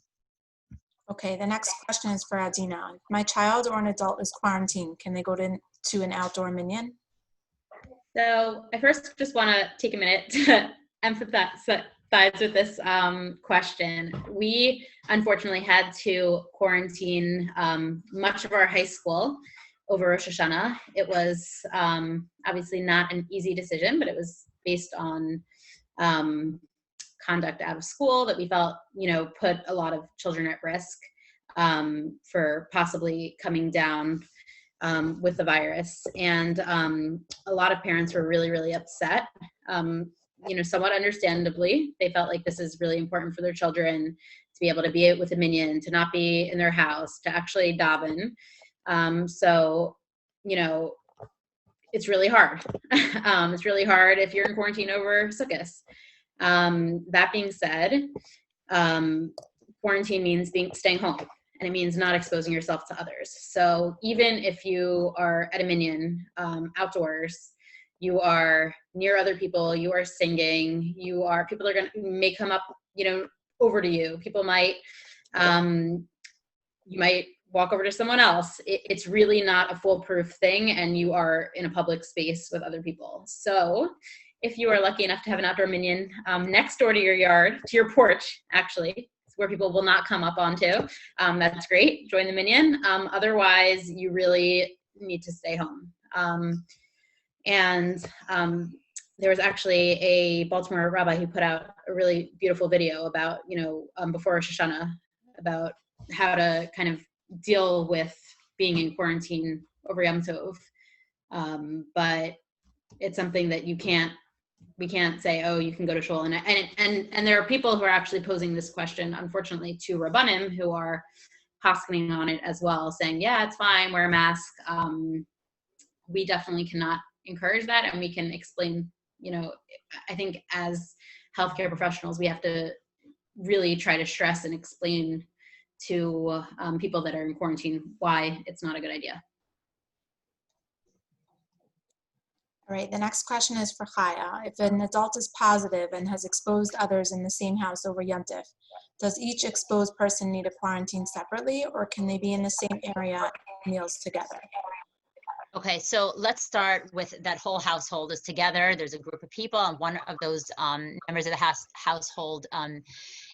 Okay, the next question is for Adina. If my child or an adult is quarantined, can they go to an outdoor minion? So I first just want to take a minute to empathize with this question. We unfortunately had to quarantine much of our high school over Rosh Hashanah. It was obviously not an easy decision, but it was based on conduct out of school that we felt, put a lot of children at risk for possibly coming down with the virus. And a lot of parents were really, really upset. Somewhat understandably, they felt like this is really important for their children to be able to be with a minyan, to not be in their house, to actually daven. So, it's really hard. It's really hard if you're in quarantine over Sukkot. That being said, quarantine means staying home, and it means not exposing yourself to others. So even if you are at a minyan outdoors, you are near other people, you are singing, people may come up, over to you. People might, you might walk over to someone else. It's really not a foolproof thing, and you are in a public space with other people. So if you are lucky enough to have an outdoor minyan next door to your yard, to your porch, actually, where people will not come up onto, that's great. Join the minyan. Otherwise, you really need to stay home. There was actually a Baltimore rabbi who put out a really beautiful video about, before Rosh Hashanah, about how to kind of deal with being in quarantine over Yom Tov. But it's something that we can't say, oh, you can go to shul. And there are people who are actually posing this question, unfortunately, to Rabbanim, who are poskening on it as well, saying, yeah, it's fine, wear a mask. We definitely cannot encourage that, and we can explain, I think as healthcare professionals, we have to really try to stress and explain to people that are in quarantine why it's not a good idea. All right, the next question is for Chaya. If an adult is positive and has exposed others in the same house over Yom Tov, does each exposed person need a quarantine separately, or can they be in the same area and meals together? Okay, so let's start with that whole household is together. There's a group of people, and one of those members of the household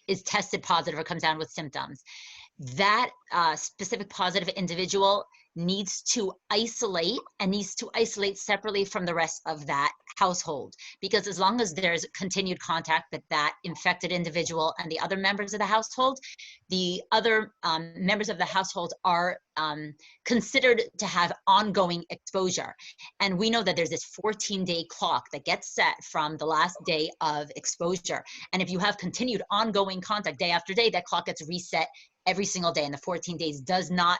is tested positive or comes down with symptoms. That specific positive individual needs to isolate separately from the rest of that household, because as long as there's continued contact with that infected individual and the other members of the household, the other members of the household are considered to have ongoing exposure. And we know that there's this 14-day clock that gets set from the last day of exposure. And if you have continued ongoing contact day after day, that clock gets reset every single day, and the 14 days does not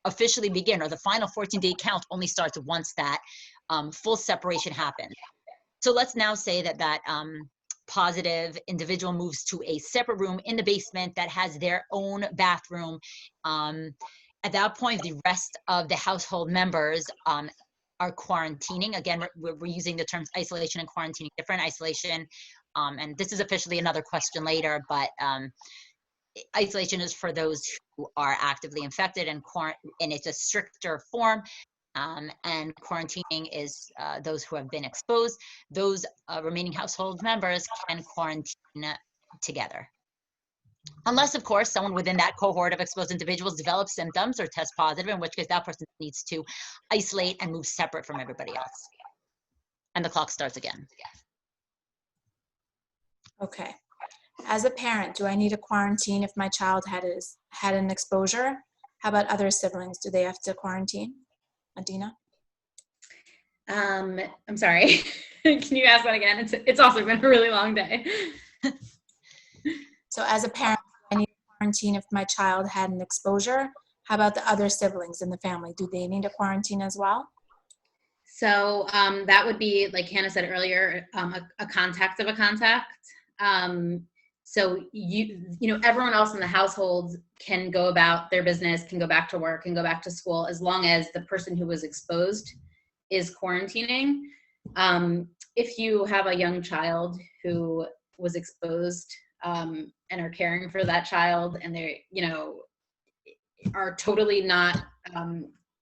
officially begin, or the final 14-day count only starts once that full separation happens. So let's now say that positive individual moves to a separate room in the basement that has their own bathroom. At that point, the rest of the household members are quarantining. Again, we're using the terms isolation and quarantining, different. Isolation, and this is officially another question later, but isolation is for those who are actively infected, and it's a stricter form. And quarantining is those who have been exposed. Those remaining household members can quarantine together. Unless, of course, someone within that cohort of exposed individuals develops symptoms or tests positive, in which case that person needs to isolate and move separate from everybody else. And the clock starts again. Okay. As a parent, do I need a quarantine if my child had an exposure? How about other siblings? Do they have to quarantine? Adina? I'm sorry. Can you ask that again? It's also been a really long day. So as a parent, do I need a quarantine if my child had an exposure? How about the other siblings in the family? Do they need a quarantine as well? So that would be, like Hannah said earlier, a contact of a contact. So everyone else in the household can go about their business, can go back to work, can go back to school, as long as the person who was exposed is quarantining. If you have a young child who was exposed and are caring for that child, and they, are totally not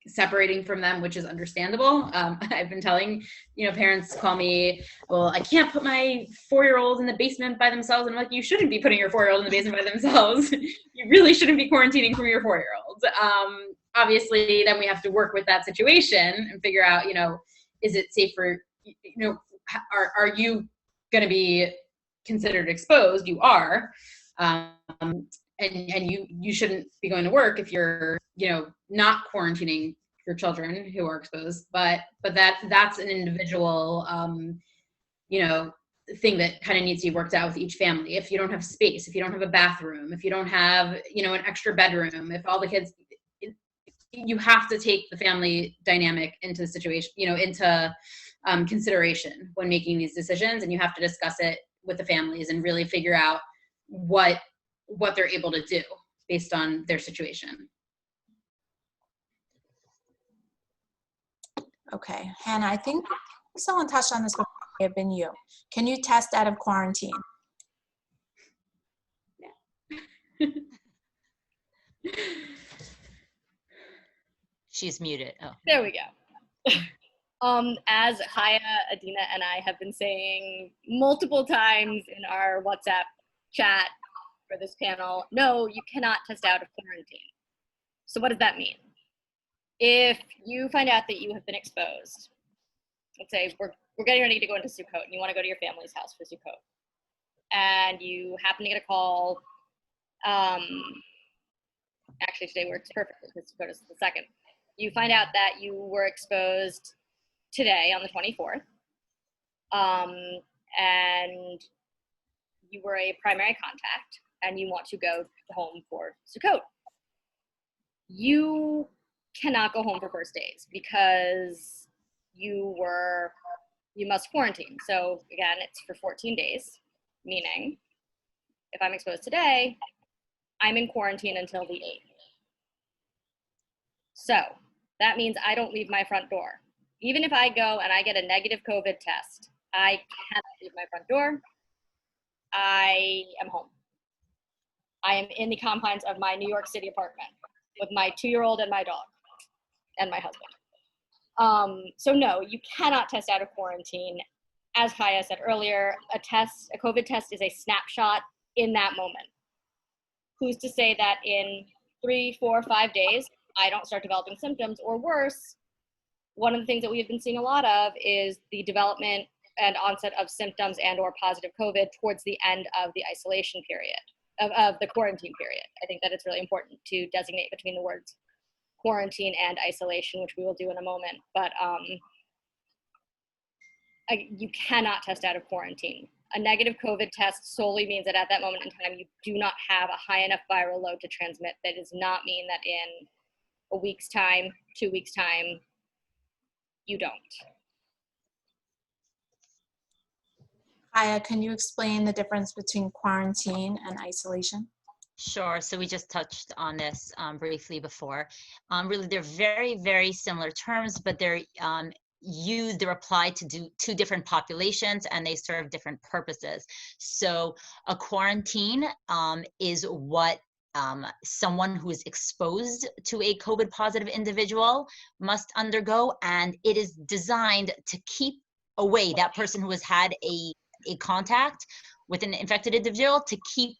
separating from them, which is understandable. I've been telling, parents call me, well, I can't put my 4-year-old in the basement by themselves. And I'm like, you shouldn't be putting your 4-year-old in the basement by themselves. You really shouldn't be quarantining from your 4-year-old. Obviously, then we have to work with that situation and figure out, is it safe for, are you going to be considered exposed? You are. And you shouldn't be going to work if you're, not quarantining your children who are exposed, but that's an individual, thing that kind of needs to be worked out with each family. If you don't have space, if you don't have a bathroom, if you don't have, an extra bedroom, if all the kids, you have to take the family dynamic into the situation, into consideration when making these decisions, and you have to discuss it with the families and really figure out what they're able to do based on their situation. Okay, Hannah, I think someone touched on this before. It may have been you. Can you test out of quarantine? She's muted. Oh. There we go. As Haya, Adina, and I have been saying multiple times in our WhatsApp chat for this panel, no, you cannot test out of quarantine. So what does that mean? If you find out that you have been exposed, let's say we're getting ready to go into Sukkot and you want to go to your family's house for Sukkot, and you happen to get a call, actually today works perfectly because Sukkot is the 2nd. You find out that you were exposed today on the 24th, and you were a primary contact, and you want to go home for Sukkot. You cannot go home for first days because you must quarantine. So again, it's for 14 days, meaning if I'm exposed today, I'm in quarantine until the 8th. So that means I don't leave my front door. Even if I go and I get a negative COVID test, I cannot leave my front door. I am home. I am in the confines of my New York City apartment with my 2-year-old and my dog and my husband. So no, you cannot test out of quarantine. As Kaya said earlier, a COVID test is a snapshot in that moment. Who's to say that in 3, 4, 5 days, I don't start developing symptoms, or worse, one of the things that we have been seeing a lot of is the development and onset of symptoms and or positive COVID towards the end of the isolation period, of the quarantine period. I think that it's really important to designate between the words quarantine and isolation, which we will do in a moment. But you cannot test out of quarantine. A negative COVID test solely means that at that moment in time, you do not have a high enough viral load to transmit. That does not mean that in a week's time, 2 weeks' time, you don't. Aya, can you explain the difference between quarantine and isolation? Sure. So we just touched on this briefly before. Really, they're very, very similar terms, but they're applied to two different populations, and they serve different purposes. So a quarantine is what someone who is exposed to a COVID positive individual must undergo, and it is designed to keep away that person who has had a contact with an infected individual, to keep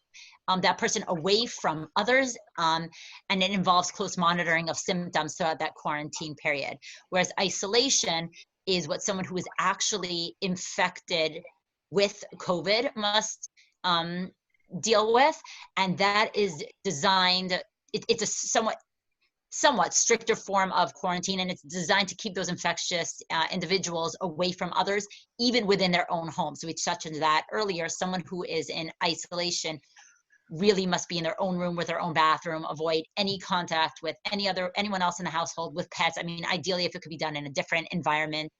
that person away from others, and it involves close monitoring of symptoms throughout that quarantine period. Whereas isolation is what someone who is actually infected with COVID must deal with, and that is designed, it's a somewhat stricter form of quarantine, and it's designed to keep those infectious individuals away from others, even within their own home. So we touched on that earlier. Someone who is in isolation really must be in their own room with their own bathroom, avoid any contact with anyone else in the household, with pets. I mean, ideally, if it could be done in a different environment.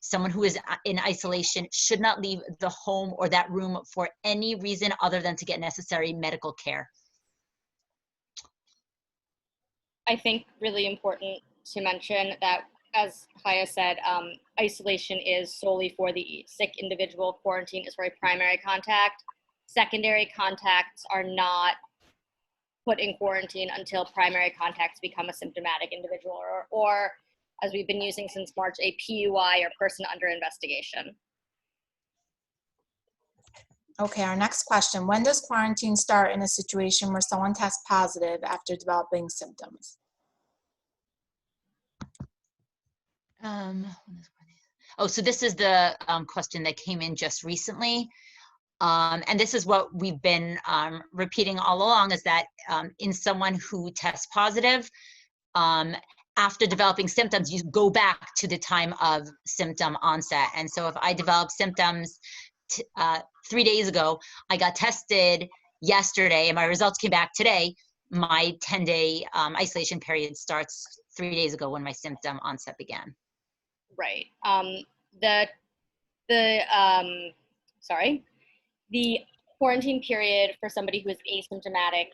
Someone who is in isolation should not leave the home or that room for any reason other than to get necessary medical care. I think really important to mention that, as Haya said, isolation is solely for the sick individual. Quarantine is for a primary contact. Secondary contacts are not put in quarantine until primary contacts become a symptomatic individual, or as we've been using since March, a PUI, or person under investigation. Okay, our next question. When does quarantine start in a situation where someone tests positive after developing symptoms? So this is the question that came in just recently. And this is what we've been repeating all along, is that in someone who tests positive, after developing symptoms, you go back to the time of symptom onset. And so if I develop symptoms 3 days ago, I got tested yesterday, and my results came back today, my 10-day isolation period starts 3 days ago when my symptom onset began. Right. The quarantine period for somebody who is asymptomatic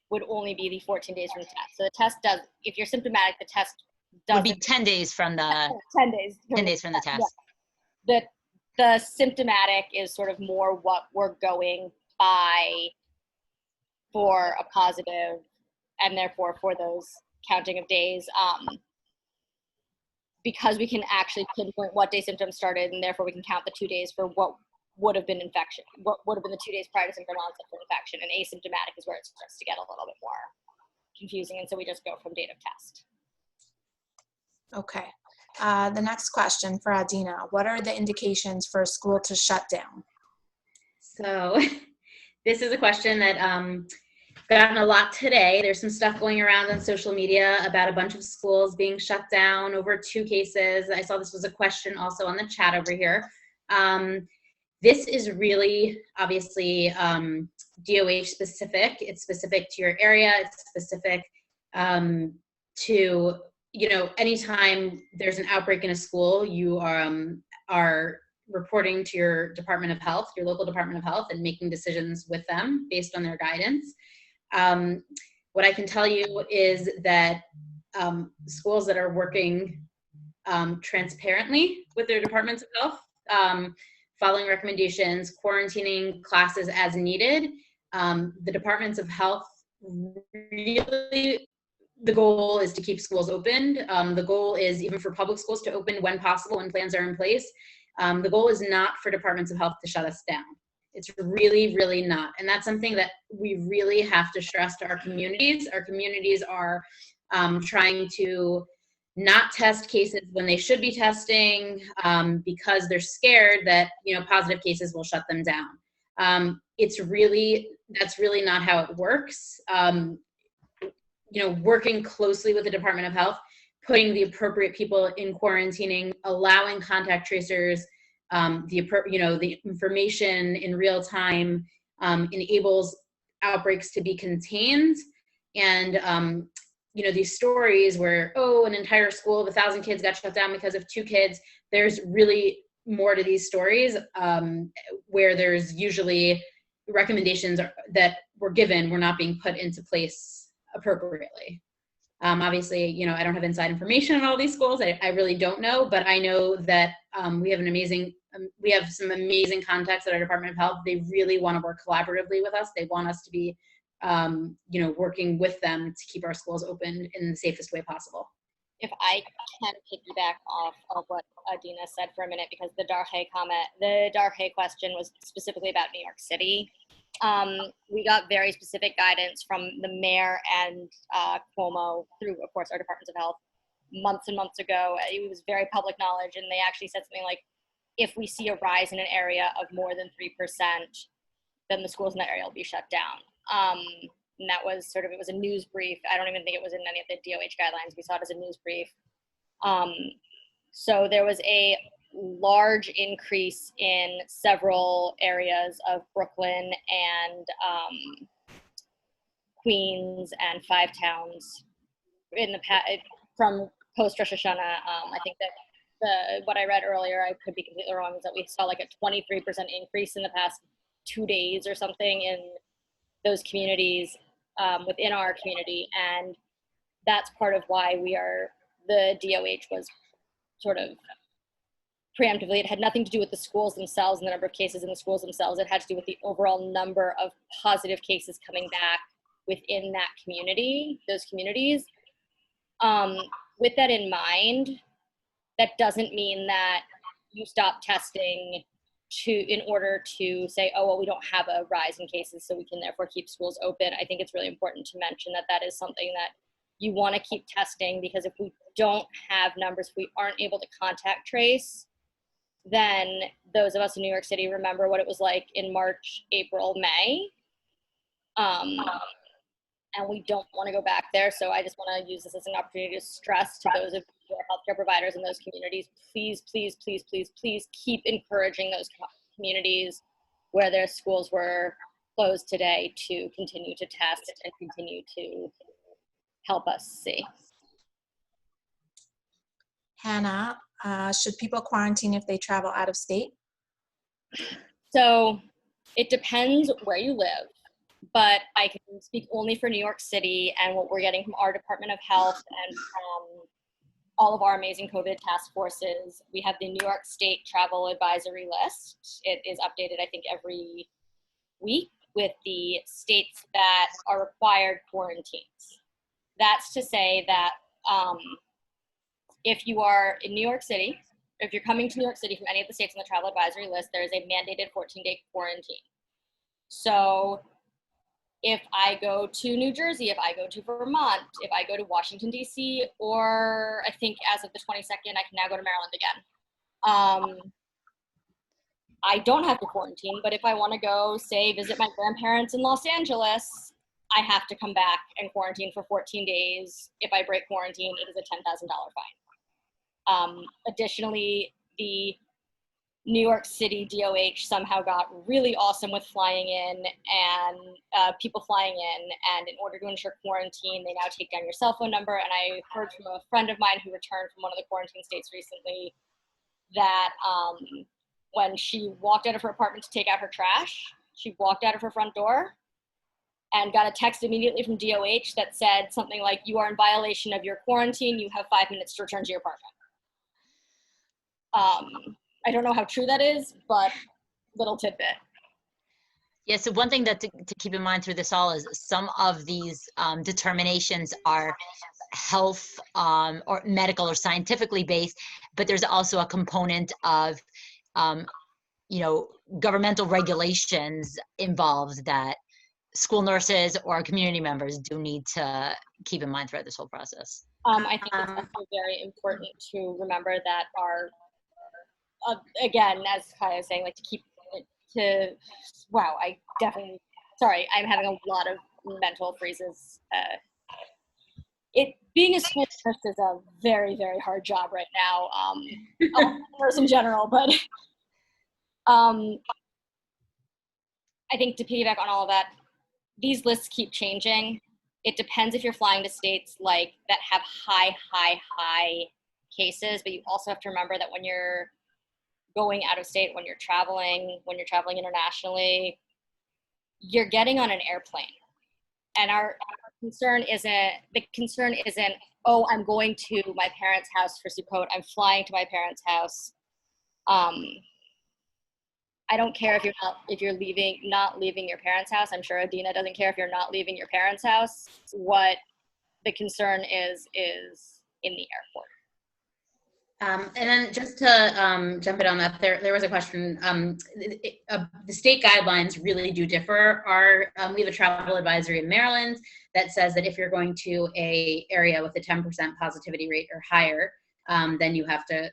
would only be the 14 days from the test. So the test does, if you're symptomatic, the test doesn't. Would be 10 days from the 10 days. 10 days from the test. Yeah. The symptomatic is sort of more what we're going by for a positive, and therefore for those counting of days, because we can actually pinpoint what day symptoms started, and therefore we can count the 2 days for what would have been infection, what would have been the 2 days prior to symptom onset for infection. And asymptomatic is where it starts to get a little bit more confusing, and so we just go from date of test. Okay. The next question for Adina. What are the indications for a school to shut down? So this is a question that gotten a lot today. There's some stuff going around on social media about a bunch of schools being shut down over 2 cases. I saw this was a question also on the chat over here. This is really obviously DOH specific. It's specific to your area. It's specific to, you know, anytime there's an outbreak in a school, you are reporting to your Department of Health, your local Department of Health, and making decisions with them based on their guidance. What I can tell you is that schools that are working transparently with their departments of health, following recommendations, quarantining classes as needed, the departments of health really, the goal is to keep schools open. The goal is even for public schools to open when possible, when plans are in place. The goal is not for departments of health to shut us down. It's really, really not. And that's something that we really have to stress to our communities. Our communities are trying to not test cases when they should be testing because they're scared that, you know, positive cases will shut them down. That's really not how it works. You know, working closely with the Department of Health, putting the appropriate people in quarantining, allowing contact tracers, the information in real time enables outbreaks to be contained. And you know, these stories where, oh, an entire school of 1,000 kids got shut down because of 2 kids, there's really more to these stories where there's usually recommendations that were given were not being put into place appropriately. Obviously, you know, I don't have inside information on all these schools. I really don't know, but I know that we have some amazing contacts at our Department of Health. They really want to work collaboratively with us. They want us to be, you know, working with them to keep our schools open in the safest way possible. If I can piggyback off of what Adina said for a minute, because the Darhe question was specifically about New York City. We got very specific guidance from the mayor and Cuomo through, of course, our departments of health months and months ago. It was very public knowledge, and they actually said something like, if we see a rise in an area of more than 3%, then the schools in that area will be shut down. And that was sort of, it was a news brief. I don't even think it was in any of the DOH guidelines. We saw it as a news brief. So there was a large increase in several areas of Brooklyn and Queens and 5 towns in the from post Rosh Hashanah. I think that what I read earlier, I could be completely wrong, is that we saw like a 23% increase in the past 2 days or something in those communities within our community. And that's part of why the DOH was sort of preemptively, it had nothing to do with the schools themselves and the number of cases in the schools themselves. It had to do with the overall number of positive cases coming back within that community, those communities. With that in mind, that doesn't mean that you stop testing in order to say, oh, well, we don't have a rise in cases, so we can therefore keep schools open. I think it's really important to mention that that is something that you want to keep testing, because if we don't have numbers, if we aren't able to contact trace, then those of us in New York City remember what it was like in March, April, May. And we don't want to go back there. So I just want to use this as an opportunity to stress to those of you who are healthcare providers in those communities, please, please, please, please, please keep encouraging those communities where their schools were closed today to continue to test and continue to help us see. Hannah, should people quarantine if they travel out of state? So it depends where you live, but I can speak only for New York City and what we're getting from our Department of Health and from all of our amazing COVID task forces. We have the New York State Travel Advisory List. It is updated, I think, every week with the states that are required quarantines. That's to say that if you are in New York City, if you're coming to New York City from any of the states on the travel advisory list, there is a mandated 14-day quarantine. So if I go to New Jersey, if I go to Vermont, if I go to Washington, D.C., or I think as of the 22nd, I can now go to Maryland again. I don't have to quarantine, but if I want to go, say, visit my grandparents in Los Angeles, I have to come back and quarantine for 14 days. If I break quarantine, it is a $10,000 fine. Additionally, the New York City DOH somehow got really awesome with flying in and people flying in. And in order to ensure quarantine, they now take down your cell phone number. And I heard from a friend of mine who returned from one of the quarantine states recently that when she walked out of her apartment to take out her trash, she walked out of her front door and got a text immediately from DOH that said something like, "You are in violation of your quarantine. You have 5 minutes to return to your apartment." I don't know how true that is, but little tidbit. Yeah, so one thing that to keep in mind through this all is some of these determinations are health or medical or scientifically based, but there's also a component of governmental regulations involved that school nurses or community members do need to keep in mind throughout this whole process. I think it's also very important to remember that our, again, as Kaya was saying, like wow, I definitely, sorry, I'm having a lot of mental freezes. Being a school nurse is a very, very hard job right now. Nurse in general, but I think to piggyback on all of that, these lists keep changing. It depends if you're flying to states like that have high cases, but you also have to remember that when you're going out of state, when you're traveling internationally, you're getting on an airplane. And our concern isn't, oh, I'm going to my parents' house for Sukkot, I'm flying to my parents' house. I don't care if you're not leaving your parents' house. I'm sure Adina doesn't care if you're not leaving your parents' house. What the concern is in the airport. And then just to jump in on that, there was a question. The state guidelines really do differ. We have a travel advisory in Maryland that says that if you're going to a area with a 10% positivity rate or higher, then you have to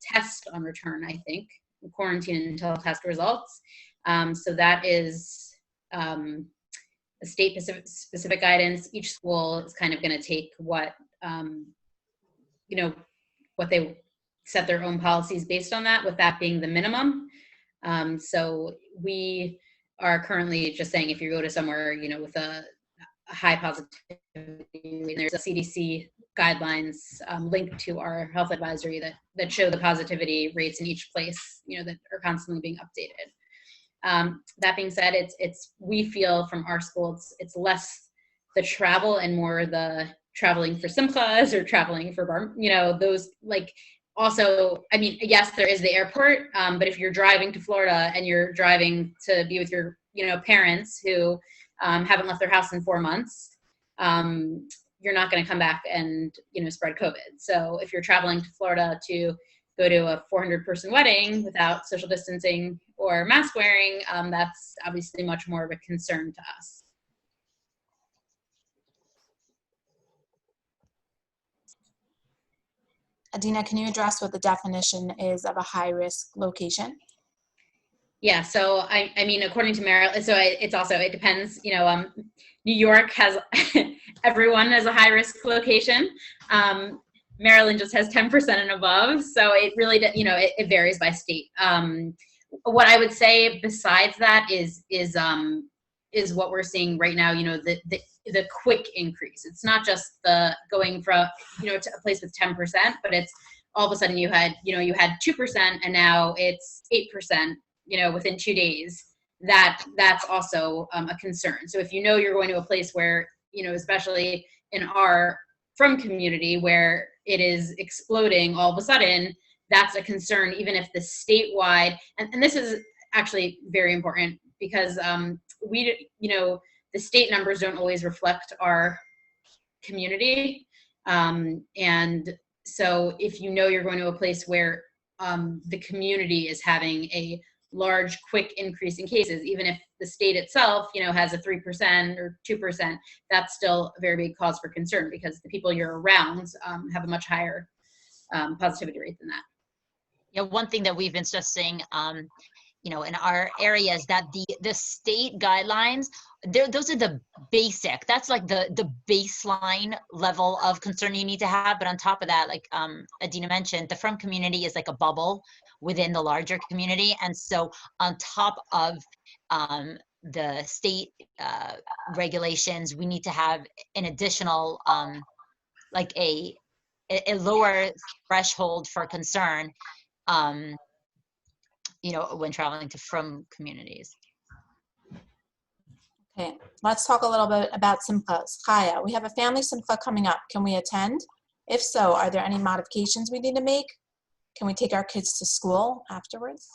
test on return, I think, quarantine until test results. So that is a state specific guidance. Each school is kind of going to take what they set their own policies based on that, with that being the minimum. So we are currently just saying if you go to somewhere, with a high positivity, there's a CDC guidelines linked to our health advisory that show the positivity rates in each place, that are constantly being updated. That being said, we feel from our school, it's less the travel and more the traveling for simchas or traveling for those also, I mean, yes, there is the airport, but if you're driving to Florida and you're driving to be with your, parents who haven't left their house in 4 months, you're not going to come back and, spread COVID. So if you're traveling to Florida to go to a 400-person wedding without social distancing or mask wearing, that's obviously much more of a concern to us. Adina, can you address what the definition is of a high-risk location? Yeah, so I mean, according to Maryland, so it depends. New York has everyone has a high-risk location. Maryland just has 10% and above, so it really, it varies by state. What I would say besides that is what we're seeing right now. The quick increase. It's not just the going from to a place with 10%, but it's all of a sudden you had 2% and now it's 8%. Within 2 days. That's also a concern. So if you're going to a place where especially in our Frum community where it is exploding all of a sudden, that's a concern. Even if the statewide and this is actually very important because the state numbers don't always reflect our community. And so if you're going to a place where the community is having a large, quick increase in cases, even if the state itself, has a 3% or 2%, that's still a very big cause for concern because the people you're around have a much higher positivity rate than that. Yeah, one thing that we've been stressing, in our area is that the state guidelines, those are the basic. That's like the baseline level of concern you need to have. But on top of that, like Adina mentioned, the Frum community is like a bubble within the larger community. And so on top of the state regulations, we need to have an additional, like a lower threshold for concern, when traveling to Frum communities. Okay, let's talk a little bit about simchas. Chaya, we have a family simcha coming up. Can we attend? If so, are there any modifications we need to make? Can we take our kids to school afterwards?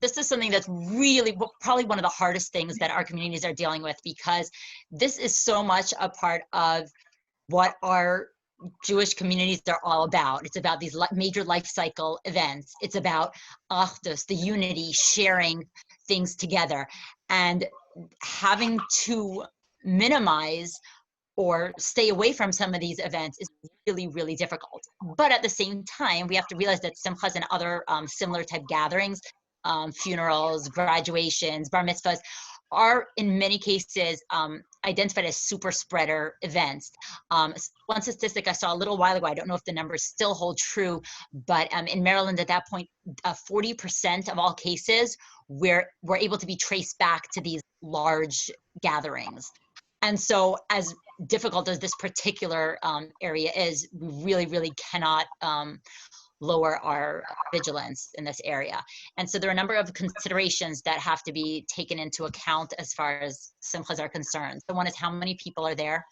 This is something that's really probably one of the hardest things that our communities are dealing with because this is so much a part of what our Jewish communities are all about. It's about these major life cycle events. It's about achdus, the unity, sharing things together, and having to minimize or stay away from some of these events is really, really difficult. But at the same time, we have to realize that simchas and other similar type gatherings, funerals, graduations, bar mitzvahs, are in many cases identified as super spreader events. One statistic I saw a little while ago, I don't know if the numbers still hold true, but in Maryland at that point, 40% of all cases were able to be traced back to these large gatherings. And so as difficult as this particular area is, we really, really cannot lower our vigilance in this area. And so there are a number of considerations that have to be taken into account as far as simchas are concerned. So one is how many people are there,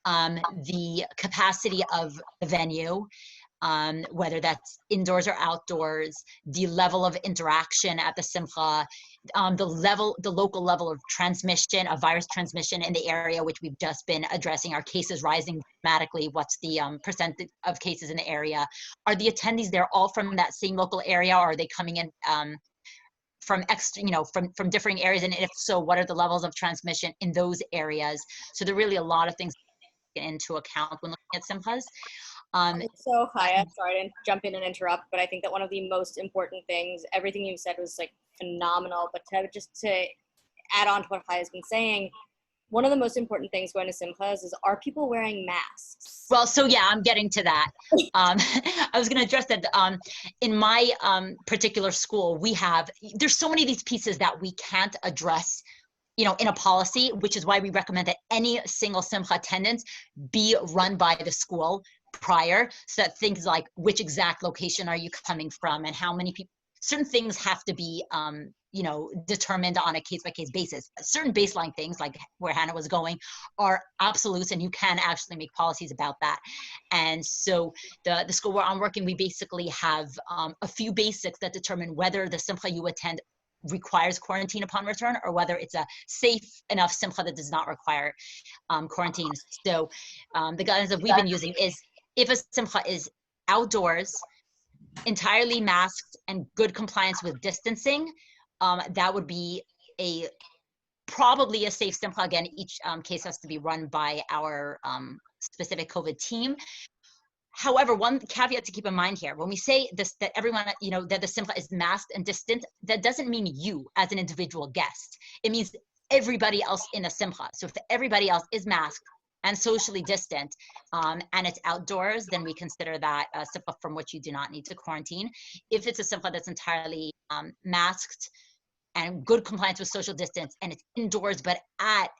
the capacity of the venue, whether that's indoors or outdoors, the level of interaction at the simcha, the local level of transmission, of virus transmission in the area, which we've just been addressing. Are cases rising dramatically? What's the percentage of cases in the area? Are the attendees there all from that same local area, or are they coming in from from differing areas? And if so, what are the levels of transmission in those areas? So there are really a lot of things to take into account when looking at simchas. So Chaya, sorry to jump in and interrupt, but I think that one of the most important things, everything you said was like phenomenal, but to add on to what Chaya's been saying, one of the most important things going to simchas is, are people wearing masks? Well, so yeah, I'm getting to that. I was going to address that. In my particular school, there's so many of these pieces that we can't address in a policy, which is why we recommend that any single simcha attendance be run by the school prior, so that things like which exact location are you coming from and how many people, certain things have to be determined on a case-by-case basis. Certain baseline things, like where Hannah was going, are absolutes, and you can actually make policies about that. And so the school where I'm working, we basically have a few basics that determine whether the simcha you attend requires quarantine upon return, or whether it's a safe enough simcha that does not require quarantine. So the guidance that we've been using is, if a simcha is outdoors, entirely masked, and good compliance with distancing, that would be probably a safe simcha. Again, each case has to be run by our specific COVID team. However, one caveat to keep in mind here, when we say this, that everyone, that the simcha is masked and distant, that doesn't mean you as an individual guest. It means everybody else in a simcha. So if everybody else is masked and socially distant, and it's outdoors, then we consider that a simcha from which you do not need to quarantine. If it's a simcha that's entirely masked and good compliance with social distance, and it's indoors but at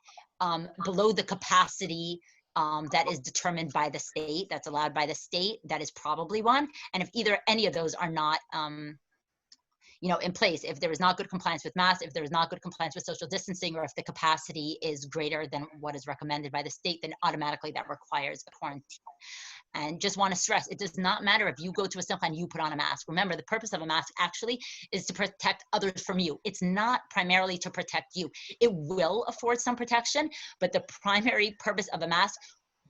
below the capacity that is determined by the state, that's allowed by the state, that is probably one. And if any of those are not in place, if there is not good compliance with masks, if there is not good compliance with social distancing, or if the capacity is greater than what is recommended by the state, then automatically that requires a quarantine. And just want to stress, it does not matter if you go to a simcha and you put on a mask. Remember, the purpose of a mask actually is to protect others from you. It's not primarily to protect you. It will afford some protection, but the primary purpose of a mask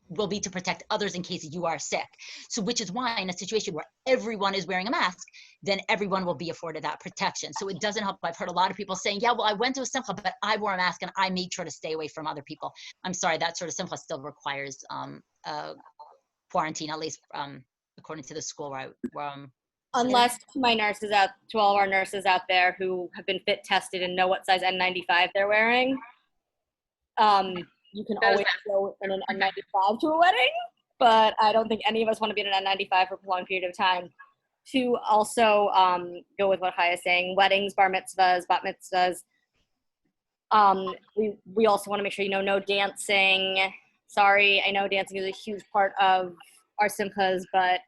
will be to protect others in case you are sick. So which is why in a situation where everyone is wearing a mask, then everyone will be afforded that protection. So it doesn't help. I've heard a lot of people saying, yeah, well, I went to a simcha, but I wore a mask and I made sure to stay away from other people. I'm sorry, that sort of simcha still requires quarantine, at least according to the school where I'm. Unless to all our nurses out there who have been fit tested and know what size N95 they're wearing, you can always go in an N95 to a wedding, but I don't think any of us want to be in an N95 for a prolonged period of time. To also go with what Chaya is saying, weddings, bar mitzvahs, bat mitzvahs, we also want to make sure, no dancing. Sorry, I know dancing is a huge part of our simchas, but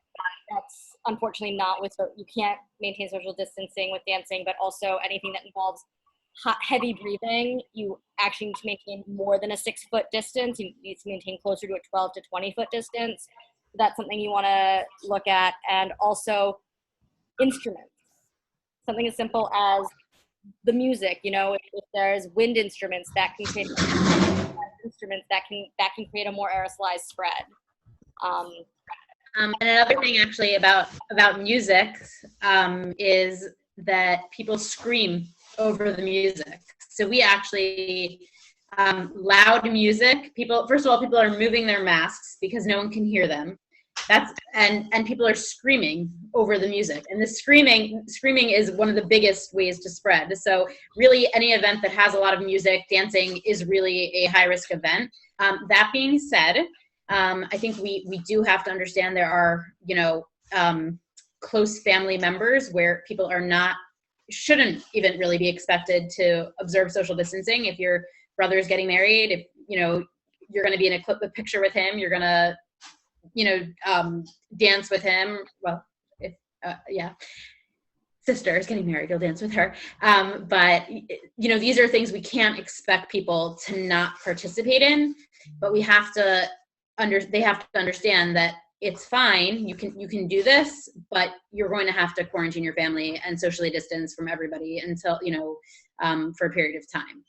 that's unfortunately not you can't maintain social distancing with dancing, but also anything that involves heavy breathing, you actually need to maintain more than a 6-foot distance. You need to maintain closer to a 12 to 20-foot distance. That's something you want to look at. And also instruments. Something as simple as the music, if there's wind instruments that can create instruments that can create a more aerosolized spread. And another thing actually about music is that people scream over the music. So we actually, loud music, first of all, people are moving their masks because no one can hear them. And people are screaming over the music. And the screaming is one of the biggest ways to spread. So really any event that has a lot of music, dancing is really a high risk event. That being said, I think we do have to understand there are, close family members where people shouldn't even really be expected to observe social distancing. If your brother is getting married, if, you're going to be in a picture with him, you're going to, dance with him. Well, if, sister is getting married, you'll dance with her. But, these are things we can't expect people to not participate in, but they have to understand that it's fine. You can do this, but you're going to have to quarantine your family and socially distance from everybody until, for a period of time.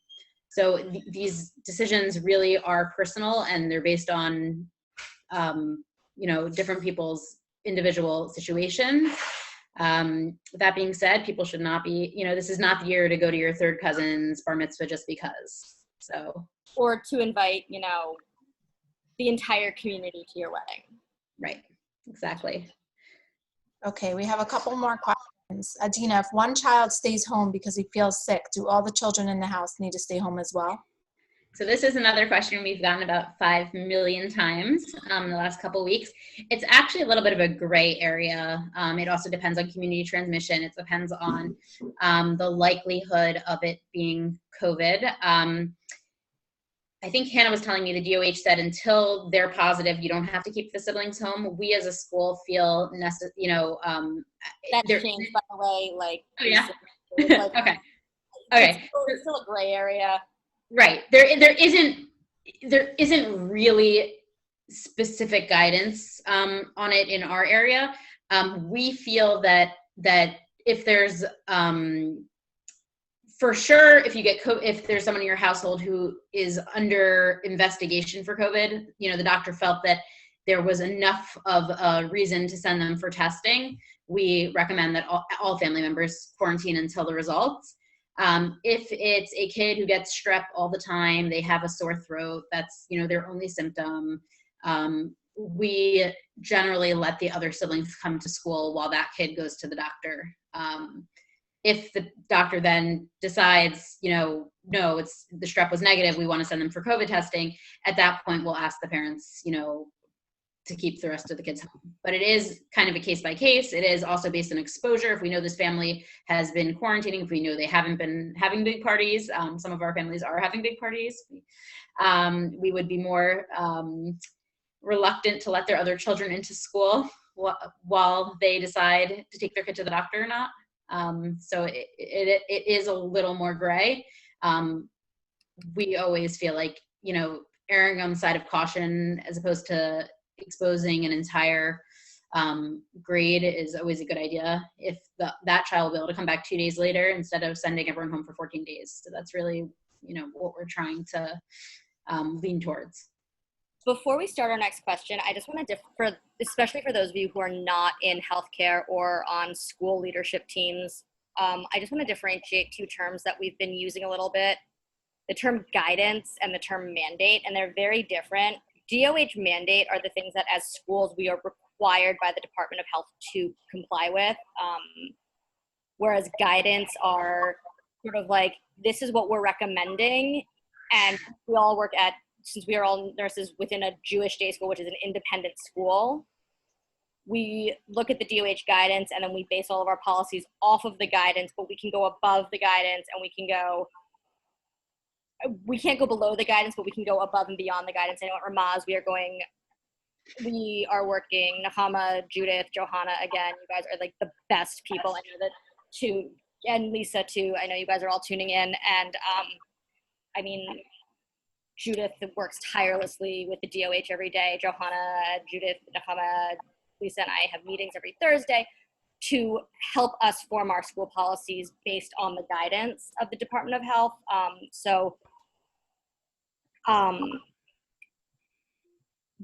So these decisions really are personal, and they're based on, different people's individual situations. That being said, people should not be, this is not the year to go to your third cousin's bar mitzvah just because. So. Or to invite, the entire community to your wedding. Right, exactly. Okay, we have a couple more questions. Adina, if one child stays home because he feels sick, do all the children in the house need to stay home as well? So this is another question we've gotten about 5 million times in the last couple of weeks. It's actually a little bit of a gray area. It also depends on community transmission. It depends on the likelihood of it being COVID. I think Hannah was telling me the DOH said until they're positive, you don't have to keep the siblings home. We as a school feel That's changed, by the way. Like, Oh, yeah? like, Okay. Okay. It's still a gray area. Right. There isn't really specific guidance on it in our area. We feel that if there's for sure, if there's someone in your household who is under investigation for COVID, the doctor felt that there was enough of a reason to send them for testing. We recommend that all family members quarantine until the results. If it's a kid who gets strep all the time, they have a sore throat, that's, their only symptom, we generally let the other siblings come to school while that kid goes to the doctor. If the doctor then decides, no, it's the strep was negative, we want to send them for COVID testing, at that point, we'll ask the parents, to keep the rest of the kids home. But it is kind of a case by case. It is also based on exposure. If we know this family has been quarantining, if we know they haven't been having big parties, some of our families are having big parties, we would be more reluctant to let their other children into school while they decide to take their kid to the doctor or not. So it is a little more gray. We always feel like, erring on the side of caution as opposed to exposing an entire grade is always a good idea if that child will be able to come back 2 days later instead of sending everyone home for 14 days. So that's really, what we're trying to lean towards. Before we start our next question, I just want to especially for those of you who are not in healthcare or on school leadership teams, I just want to differentiate two terms that we've been using a little bit, the term guidance and the term mandate, and they're very different. DOH mandate are the things that as schools we are required by the Department of Health to comply with, whereas guidance are sort of like, this is what we're recommending, and we all work at, since we are all nurses within a Jewish day school, which is an independent school, we look at the DOH guidance and then we base all of our policies off of the guidance, but we can go above the guidance and we can't go below the guidance, but we can go above and beyond the guidance. I know at Ramaz, we are working, Nahama, Judith, Johanna, again, you guys are like the best people. I know that too, and Lisa too, I know you guys are all tuning in. And I mean, Judith works tirelessly with the DOH every day. Johanna, Judith, Nahama, Lisa, and I have meetings every Thursday to help us form our school policies based on the guidance of the Department of Health.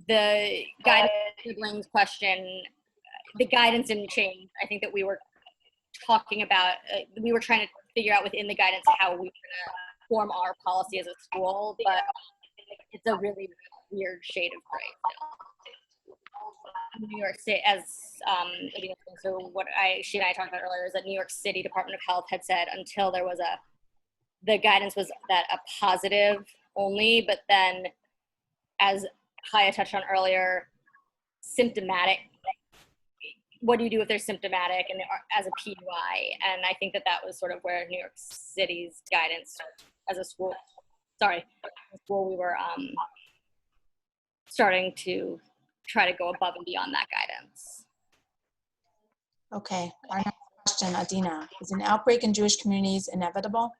The guidance siblings question, the guidance didn't change. I think that we were talking about, we were trying to figure out within the guidance how we were going to form our policy as a school, but it's a really weird shade of gray. New York State, so what she and I talked about earlier is that New York City Department of Health had said until there was the guidance was that a positive only, but then as Haya touched on earlier, symptomatic, what do you do if they're symptomatic and as a PUI? And I think that was sort of where New York City's guidance as a school, we were starting to try to go above and beyond that guidance. Okay, our next question, Adina. Is an outbreak in Jewish communities inevitable?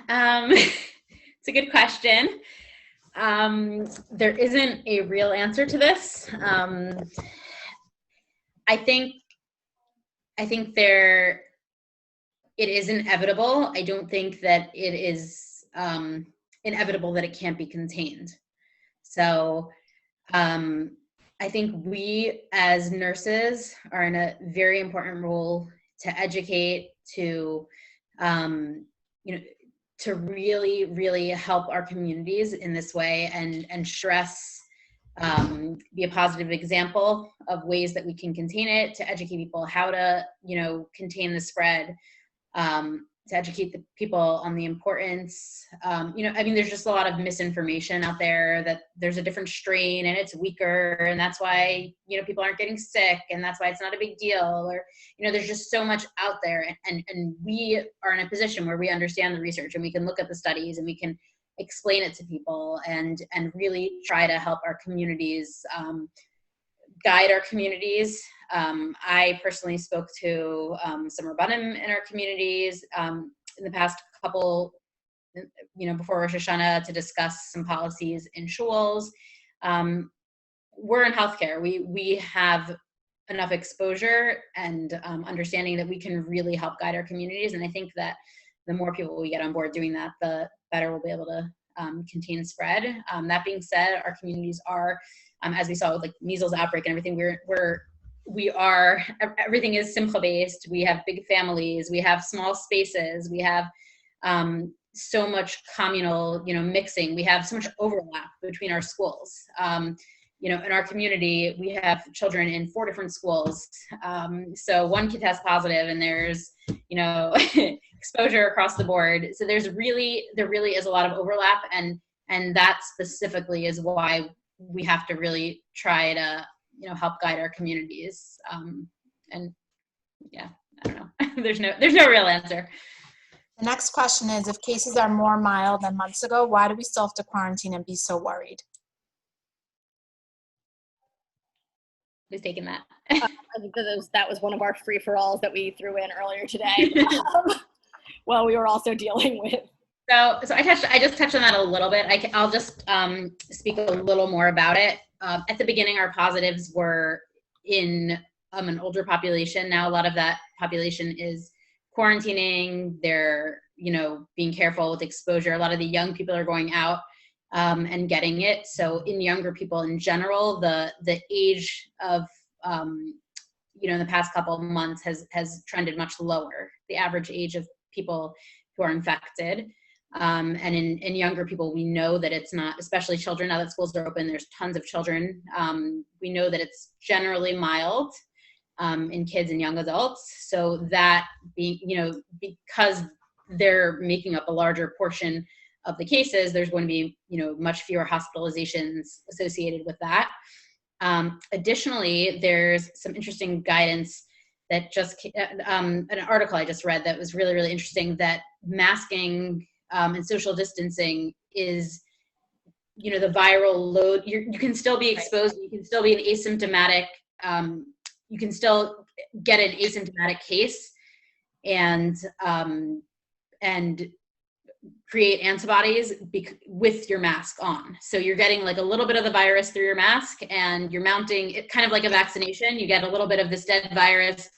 It's a good question. There isn't a real answer to this. I think it is inevitable. I don't think that it is inevitable that it can't be contained. So I think we as nurses are in a very important role to educate, to to really, really help our communities in this way and stress, be a positive example of ways that we can contain it, to educate people how to, contain the spread. to educate the people on the importance. There's just a lot of misinformation out there that there's a different strain and it's weaker, and that's why, people aren't getting sick, and that's why it's not a big deal. Or, there's just so much out there, and we are in a position where we understand the research, and we can look at the studies, and we can explain it to people, and really try to help our communities, guide our communities. I personally spoke to some Rabbanim in our communities in the past couple, before Rosh Hashanah, to discuss some policies in shuls. We're in healthcare. We have enough exposure and understanding that we can really help guide our communities. And I think that the more people we get on board doing that, the better we'll be able to contain spread. That being said, our communities are, as we saw with like measles outbreak and everything, everything is simcha based. We have big families, we have small spaces, we have so much communal, mixing. We have so much overlap between our schools. In our community, we have children in 4 different schools. So one kid tests positive, and there's, exposure across the board. So there really is a lot of overlap, and that specifically is why we have to really try to, help guide our communities. And yeah, I don't know. there's no real answer. The next question is, if cases are more mild than months ago, why do we still have to quarantine and be so worried? Who's taking that? I think that was one of our free-for-alls that we threw in earlier today. Well, we were also dealing with. So I just touched on that a little bit. I'll just speak a little more about it. At the beginning, our positives were in an older population. Now a lot of that population is quarantining. They're, being careful with exposure. A lot of the young people are going out and getting it. So in younger people in general, the age of, in the past couple of months has trended much lower, the average age of people who are infected. And in younger people, we know that it's not, especially children, now that schools are open, there's tons of children. We know that it's generally mild in kids and young adults. So that being, because they're making up a larger portion of the cases, there's going to be, much fewer hospitalizations associated with that. Additionally, there's some interesting guidance that just, an article I just read that was really, really interesting, that masking and social distancing is, the viral load. You can still be exposed. You can still be an asymptomatic. You can still get an asymptomatic case, and create antibodies with your mask on. So you're getting like a little bit of the virus through your mask, and you're mounting it, kind of like a vaccination. You get a little bit of this dead virus,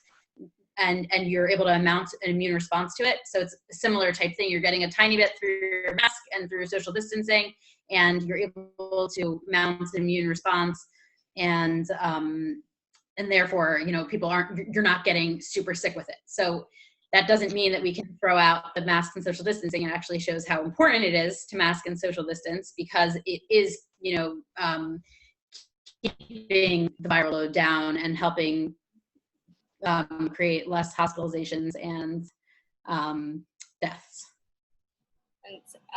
and you're able to mount an immune response to it. So it's a similar type thing. You're getting a tiny bit through your mask and through social distancing, and you're able to mount an immune response. And therefore, you're not getting super sick with it. So that doesn't mean that we can throw out the mask and social distancing. It actually shows how important it is to mask and social distance, because it is, keeping the viral load down and helping create less hospitalizations and deaths.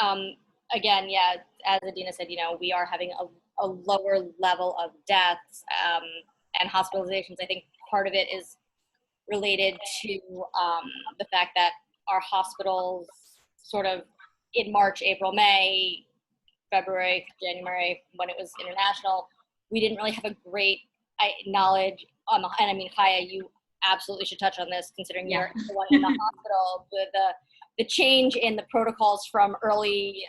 And again, yeah, as Adina said, we are having a lower level of deaths and hospitalizations. I think part of it is related to the fact that our hospitals sort of in March, April, May, February, January, when it was international, we didn't really have a great knowledge on and I mean, Chaya, you absolutely should touch on this, considering you're the one in the hospital. The change in the protocols from early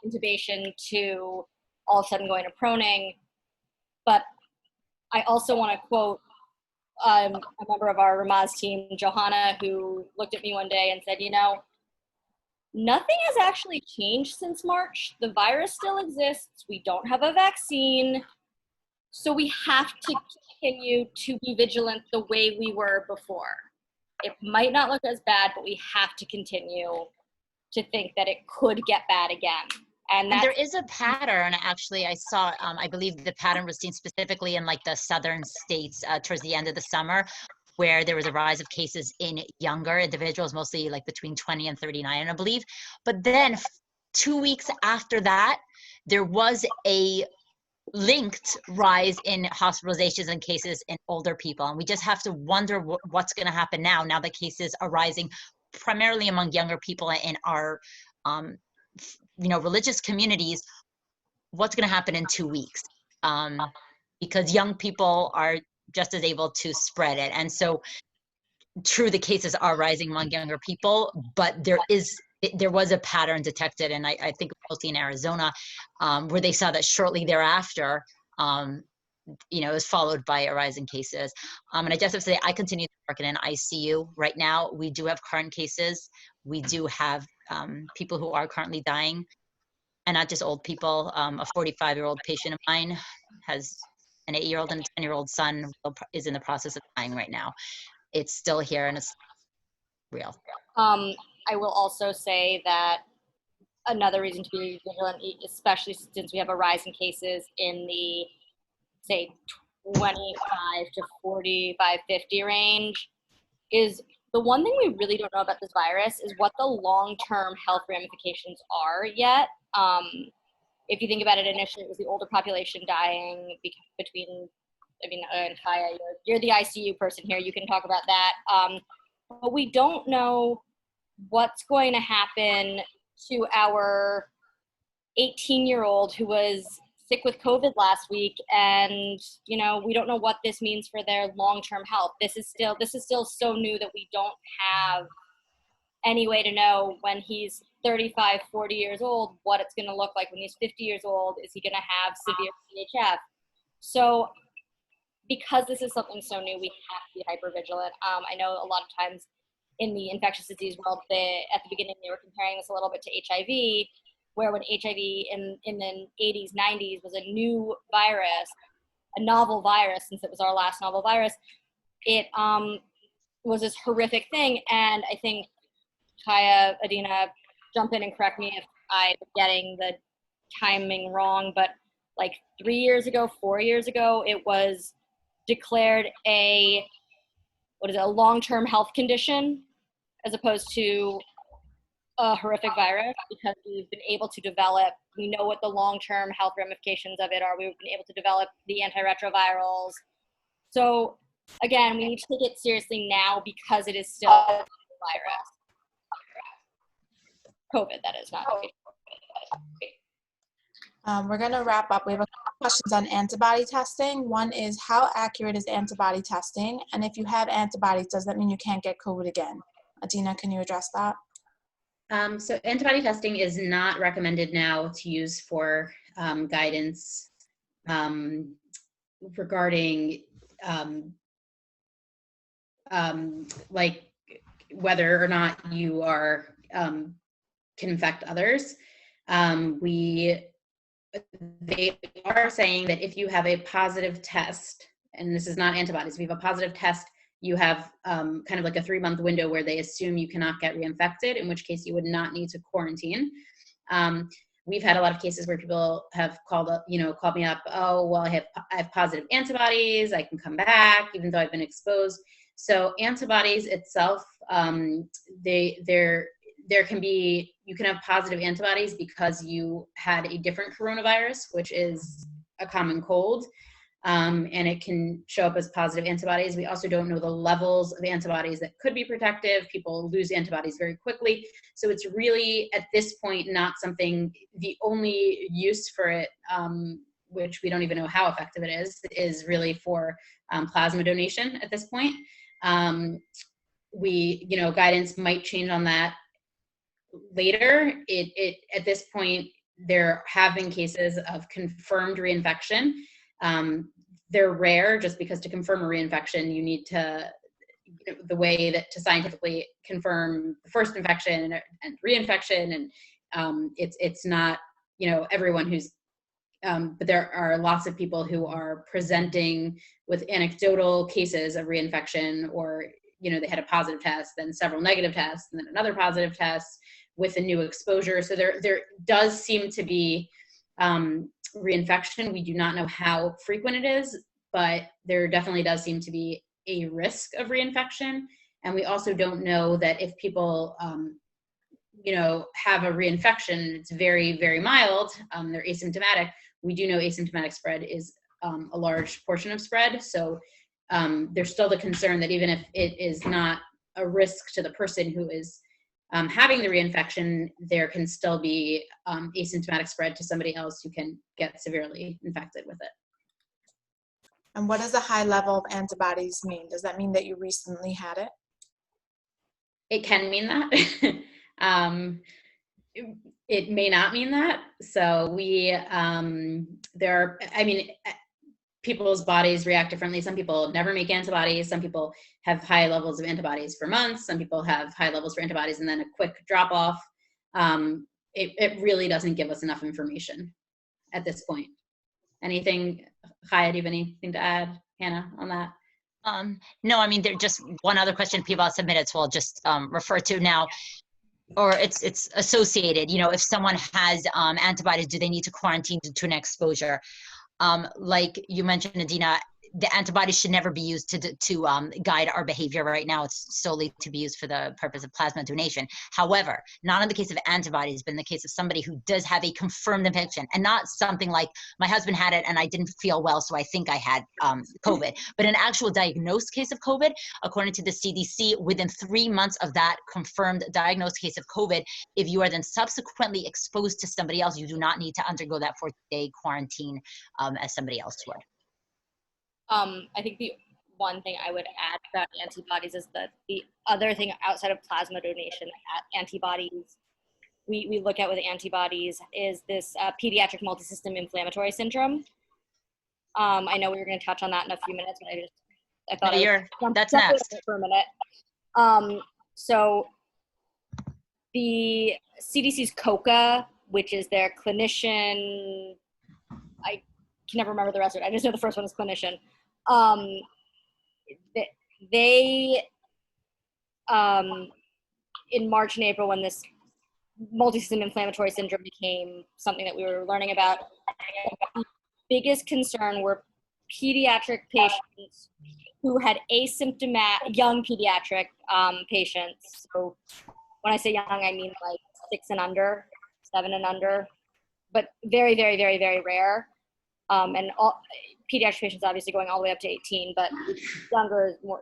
intubation to all of a sudden going to proning. But I also want to quote a member of our Ramaz team, Johanna, who looked at me one day and said, nothing has actually changed since March. The virus still exists. We don't have a vaccine. So we have to continue to be vigilant the way we were before. It might not look as bad, but we have to continue to think that it could get bad again. And there is a pattern, actually. I saw, I believe the pattern was seen specifically in like the southern states towards the end of the summer, where there was a rise of cases in younger individuals, mostly like between 20 and 39, I believe. But then 2 weeks after that, there was a linked rise in hospitalizations and cases in older people. And we just have to wonder what's going to happen now that cases are rising primarily among younger people in our, religious communities. What's going to happen in 2 weeks? Because young people are just as able to spread it. And so true, the cases are rising among younger people, but there was a pattern detected, and I think mostly in Arizona, where they saw that shortly thereafter, it was followed by a rise in cases. And I just have to say, I continue to work in an ICU right now. We do have current cases. We do have people who are currently dying, and not just old people. A 45-year-old patient of mine has an 8-year-old and a 10-year-old son is in the process of dying right now. It's still here and it's real. I will also say that another reason to be vigilant, especially since we have a rise in cases in the, say, 25 to 45, 50 range, is the one thing we really don't know about this virus is what the long-term health ramifications are yet. If you think about it, initially it was the older population dying between, and Kaya, you're the ICU person here, you can talk about that. But we don't know what's going to happen to our 18-year-old who was sick with COVID last week, and we don't know what this means for their long-term health. This is still so new that we don't have any way to know when he's 35, 40 years old what it's going to look like when he's 50 years old. Is he going to have severe CHF? So because this is something so new, we have to be hypervigilant. I know a lot of times in the infectious disease world, at the beginning they were comparing this a little bit to HIV, where when HIV in the 80s, 90s was a new virus, a novel virus, since it was our last novel virus, it was this horrific thing. And I think, Kaya, Adina, jump in and correct me if I'm getting the timing wrong, but like 3 years ago, 4 years ago, it was declared a long-term health condition as opposed to a horrific virus, because we've been able to develop, we know what the long-term health ramifications of it are. We've been able to develop the antiretrovirals. So again, we need to take it seriously now because it is still a virus. COVID, that is, not COVID. We're going to wrap up. We have a couple questions on antibody testing. One is, how accurate is antibody testing? And if you have antibodies, does that mean you can't get COVID again? Adina, can you address that? So antibody testing is not recommended now to use for guidance regarding like whether or not you are can infect others. They are saying that if you have a positive test, and this is not antibodies, if you have a positive test, you have kind of like a 3-month window where they assume you cannot get reinfected, in which case you would not need to quarantine. We've had a lot of cases where people have called me up, oh, well, I have positive antibodies, I can come back even though I've been exposed. So antibodies itself, you can have positive antibodies because you had a different coronavirus, which is a common cold, and it can show up as positive antibodies. We also don't know the levels of antibodies that could be protective. People lose antibodies very quickly. So it's really, at this point, not something, the only use for it, which we don't even know how effective it is really for plasma donation at this point. Guidance might change on that later. At this point, there have been cases of confirmed reinfection. They're rare, just because to confirm a reinfection, you need to, the way that to scientifically confirm the first infection and reinfection, and it's not, everyone who's, but there are lots of people who are presenting with anecdotal cases of reinfection, or, they had a positive test, then several negative tests, and then another positive test with a new exposure. So there does seem to be reinfection. We do not know how frequent it is, but there definitely does seem to be a risk of reinfection. And we also don't know that if people, have a reinfection, it's very, very mild, they're asymptomatic. We do know asymptomatic spread is a large portion of spread. So there's still the concern that even if it is not a risk to the person who is having the reinfection, there can still be asymptomatic spread to somebody else who can get severely infected with it. And what does a high level of antibodies mean? Does that mean that you recently had it? It can mean that. It may not mean that. So people's bodies react differently. Some people never make antibodies. Some people have high levels of antibodies for months. Some people have high levels for antibodies and then a quick drop off. It really doesn't give us enough information at this point. Anything, Chaya, do you have anything to add, Hannah, on that? No, I mean, there's just one other question people have submitted, so I'll just refer to now. Or it's associated, if someone has antibodies, do they need to quarantine due to an exposure? Like you mentioned, Adina, the antibodies should never be used to guide our behavior right now. It's solely to be used for the purpose of plasma donation. However, not in the case of antibodies, but in the case of somebody who does have a confirmed infection, and not something like my husband had it and I didn't feel well, so I think I had COVID, but an actual diagnosed case of COVID, according to the CDC, within 3 months of that confirmed diagnosed case of COVID, if you are then subsequently exposed to somebody else, you do not need to undergo that 14-day quarantine as somebody else would. I think the one thing I would add about antibodies is that the other thing outside of plasma donation, antibodies, we look at with antibodies is this pediatric multisystem inflammatory syndrome. I know we were going to touch on that in a few minutes, but I thought that's next for a minute. So the CDC's COCA, which is their clinician, I can never remember the rest of it. I just know the first one is clinician. They in March and April, when this multisystem inflammatory syndrome became something that we were learning about, the biggest concern were pediatric patients who had asymptomatic, young pediatric patients. So when I say young, I mean like 6 and under, 7 and under, but very, very, very, very rare. And all pediatric patients obviously going all the way up to 18, but younger is more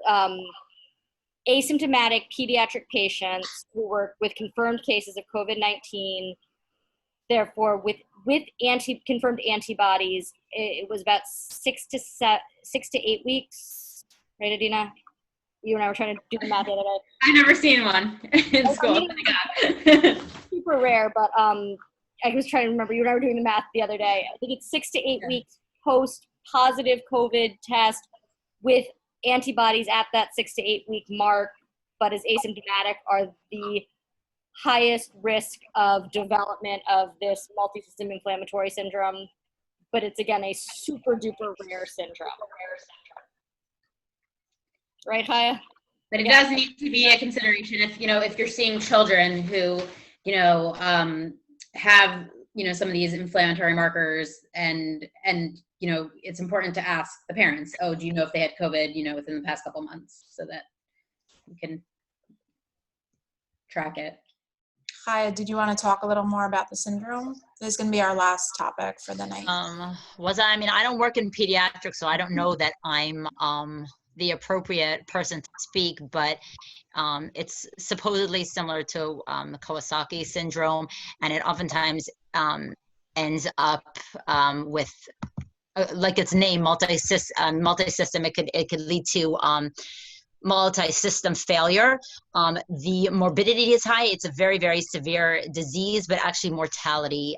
asymptomatic pediatric patients who were with confirmed cases of COVID-19. Therefore, with confirmed antibodies, it was about 6 to 8 weeks. Right, Adina? You and I were trying to do the math the other day. I've never seen one in school. Super rare, but I was trying to remember. You and I were doing the math the other day. I think it's 6 to 8 weeks post positive COVID test with antibodies at that 6 to 8 week mark, but is asymptomatic, are the highest risk of development of this multisystem inflammatory syndrome. But it's, again, a super duper rare syndrome. Right, Chaya? But it does need to be a consideration if you're seeing children who, have, some of these inflammatory markers and it's important to ask the parents, oh, do you know if they had COVID, within the past couple months, so that you can track it. Chaya, did you want to talk a little more about the syndrome? This is going to be our last topic for the night. I don't work in pediatrics, so I don't know that I'm the appropriate person to speak, but it's supposedly similar to Kawasaki syndrome, and it oftentimes ends up with, like its name, multi-system. It could lead to multi-system failure. The morbidity is high. It's a very, very severe disease, but actually mortality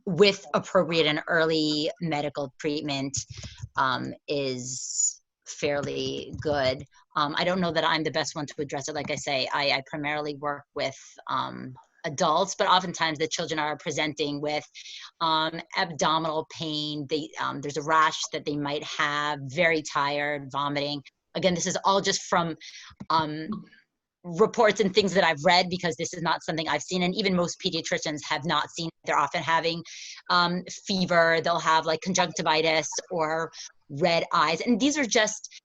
with appropriate and early medical treatment is fairly good. I don't know that I'm the best one to address it. Like I say, I primarily work with adults, but oftentimes the children are presenting with abdominal pain. There's a rash that they might have, very tired, vomiting. Again, this is all just from reports and things that I've read, because this is not something I've seen. And even most pediatricians have not seen. They're often having fever. They'll have like conjunctivitis or red eyes. And these are just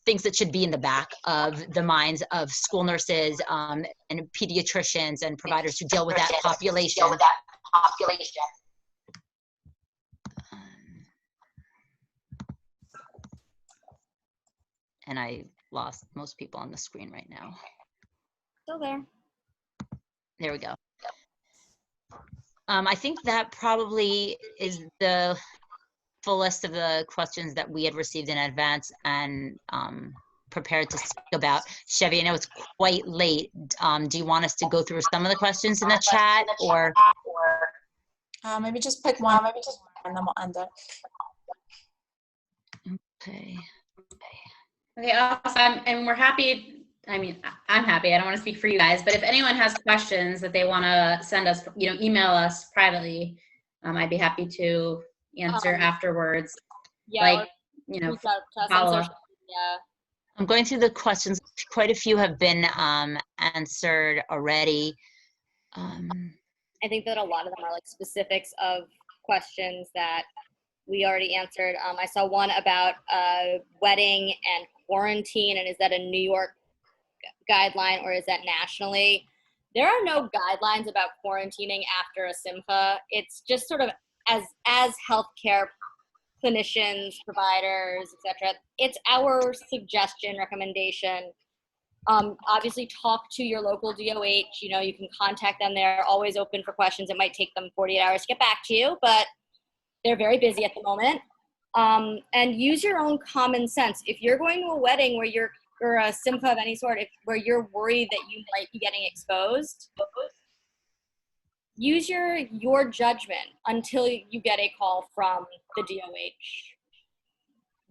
things that should be in the back of the minds of school nurses and pediatricians and providers who deal with that population. And I lost most people on the screen right now. Still there. There we go. I think that probably is the full list of the questions that we had received in advance and prepared to speak about. Chevy, I know it's quite late. Do you want us to go through some of the questions in the chat, or? Maybe just pick one, and then we'll end it. Okay. Okay, awesome. And we're happy. I mean, I'm happy. I don't want to speak for you guys, but if anyone has questions that they want to send us, email us privately, I'd be happy to answer afterwards. Yeah. Like, reach out to us on follow. social media. I'm going through the questions. Quite a few have been answered already. I think that a lot of them are like specifics of questions that we already answered. I saw one about wedding and quarantine, and is that a New York guideline or is that nationally? There are no guidelines about quarantining after a SIMFA. It's just sort of as healthcare clinicians, providers, etc. It's our suggestion, recommendation. Obviously talk to your local DOH. You can contact them. They're always open for questions. It might take them 48 hours to get back to you, but they're very busy at the moment. And use your own common sense. If you're going to a wedding where or a SIMFA of any sort, where you're worried that you might be getting exposed, use your judgment until you get a call from the DOH.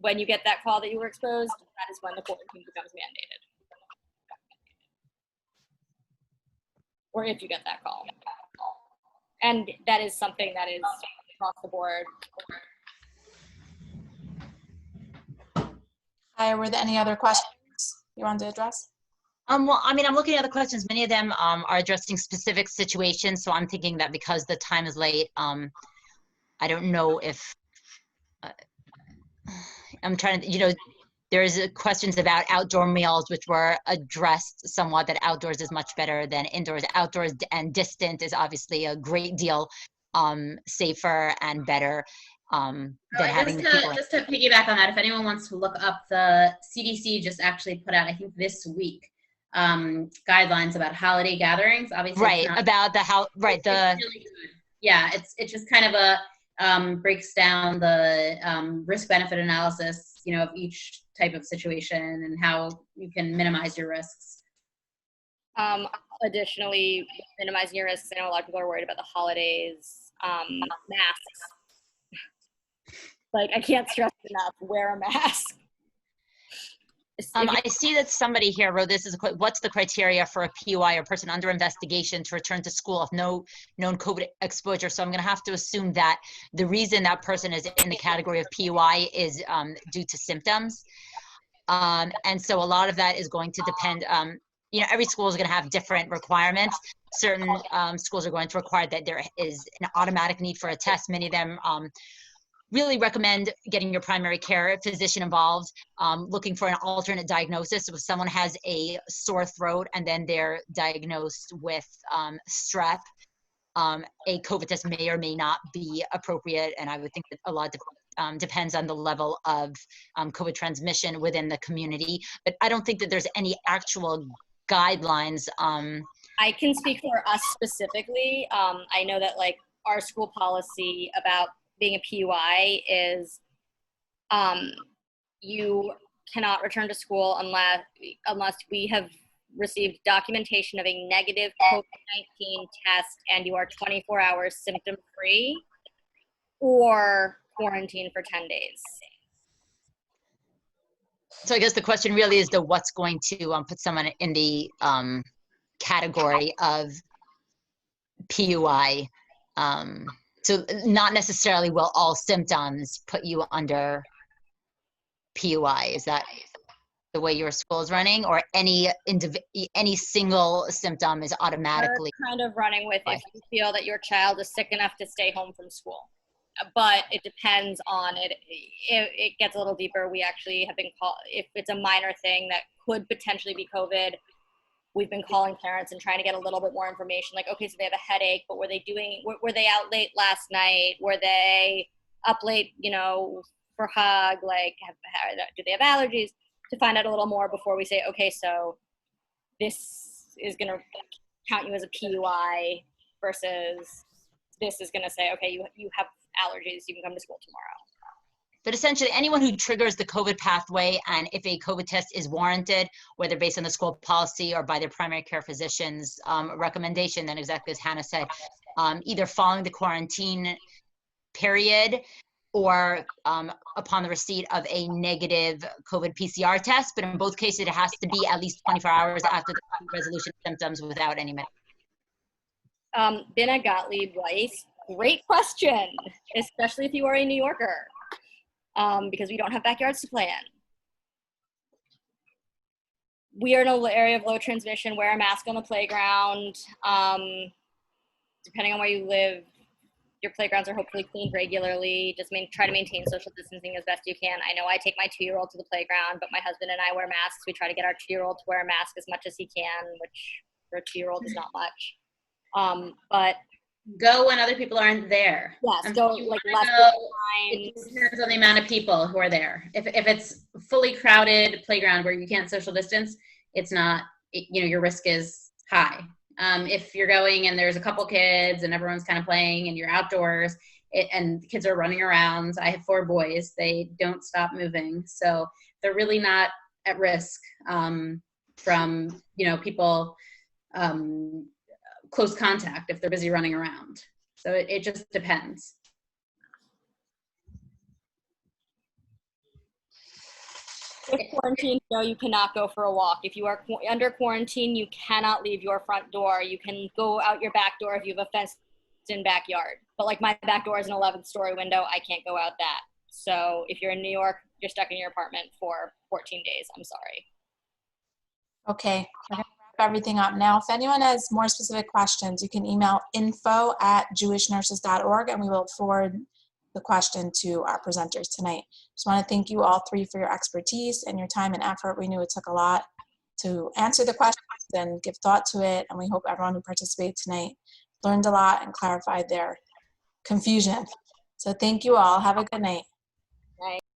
When you get that call that you were exposed, that is when the quarantine becomes mandated. Or if you get that call. And that is something that is across the board. Hi, were there any other questions you wanted to address? Well, I mean, I'm looking at the questions. Many of them are addressing specific situations. So I'm thinking that because the time is late, I don't know if I'm trying to, there's questions about outdoor meals, which were addressed somewhat, that outdoors is much better than indoors. Outdoors and distant is obviously a great deal safer and better than having the people. Just to piggyback on that, if anyone wants to look up, the CDC just actually put out, I think this week, guidelines about holiday gatherings. Obviously, right, about the how, right, the really good. Yeah, it's just kind of a breaks down the risk-benefit analysis, of each type of situation and how you can minimize your risks. Additionally, minimizing your risks. I know a lot of people are worried about the holidays. Masks. Like, I can't stress enough, wear a mask. I see that somebody here wrote this is what's the criteria for a PUI or person under investigation to return to school if no known COVID exposure? So I'm going to have to assume that the reason that person is in the category of PUI is due to symptoms. And so a lot of that is going to depend, every school is going to have different requirements. Certain schools are going to require that there is an automatic need for a test. Many of them really recommend getting your primary care physician involved, looking for an alternate diagnosis. So if someone has a sore throat and then they're diagnosed with strep, a COVID test may or may not be appropriate. And I would think that a lot depends on the level of COVID transmission within the community. But I don't think that there's any actual guidelines. I can speak for us specifically. I know that like our school policy about being a PUI is you cannot return to school unless we have received documentation of a negative COVID-19 test and you are 24 hours symptom free or quarantine for 10 days. So I guess the question really is what's going to put someone in the category of PUI. So not necessarily will all symptoms put you under PUI. Is that the way your school is running, or any single symptom is automatically? We're kind of running with if you feel that your child is sick enough to stay home from school. but it depends on it. It gets a little deeper. We actually have been called, if it's a minor thing that could potentially be COVID, we've been calling parents and trying to get a little bit more information. Like, okay, so they have a headache, but were they out late last night? Were they up late, for hug? Like, do they have allergies? To find out a little more before we say, okay, so this is going to count you as a PUI versus this is going to say, okay, you have allergies, you can come to school tomorrow. But essentially, anyone who triggers the COVID pathway, and if a COVID test is warranted, whether based on the school policy or by their primary care physician's recommendation, then exactly as Hannah said, either following the quarantine period or upon the receipt of a negative COVID PCR test. But in both cases, it has to be at least 24 hours after the resolution of symptoms without any medication. Binna Gottlieb Weiss, great question, especially if you are a New Yorker. Because we don't have backyards to play in. We are in an area of low transmission. Wear a mask on the playground. Depending on where you live, your playgrounds are hopefully cleaned regularly. Just try to maintain social distancing as best you can. I know I take my 2-year-old to the playground, but my husband and I wear masks. We try to get our 2-year-old to wear a mask as much as he can, which for a 2-year-old is not much. But go when other people aren't there. yes, go like less time. It depends on the amount of people who are there. If it's fully crowded playground where you can't social distance, it's not, your risk is high. If you're going and there's a couple kids and everyone's kind of playing and you're outdoors and kids are running around, I have 4 boys, they don't stop moving. So they're really not at risk from, people, close contact if they're busy running around. So it just depends. With quarantine, no, you cannot go for a walk. If you are under quarantine, you cannot leave your front door. You can go out your back door if you have a fenced-in backyard. But like my back door is an 11th-story window, I can't go out that. So if you're in New York, you're stuck in your apartment for 14 days. I'm sorry. Okay, we're gonna wrap everything up now. If anyone has more specific questions, you can email info@jewishnurses.org and we will forward the question to our presenters tonight. Just want to thank you all 3 for your expertise and your time and effort. We knew it took a lot to answer the questions and give thought to it, and we hope everyone who participated tonight learned a lot and clarified their confusion. So thank you all. Have a good night.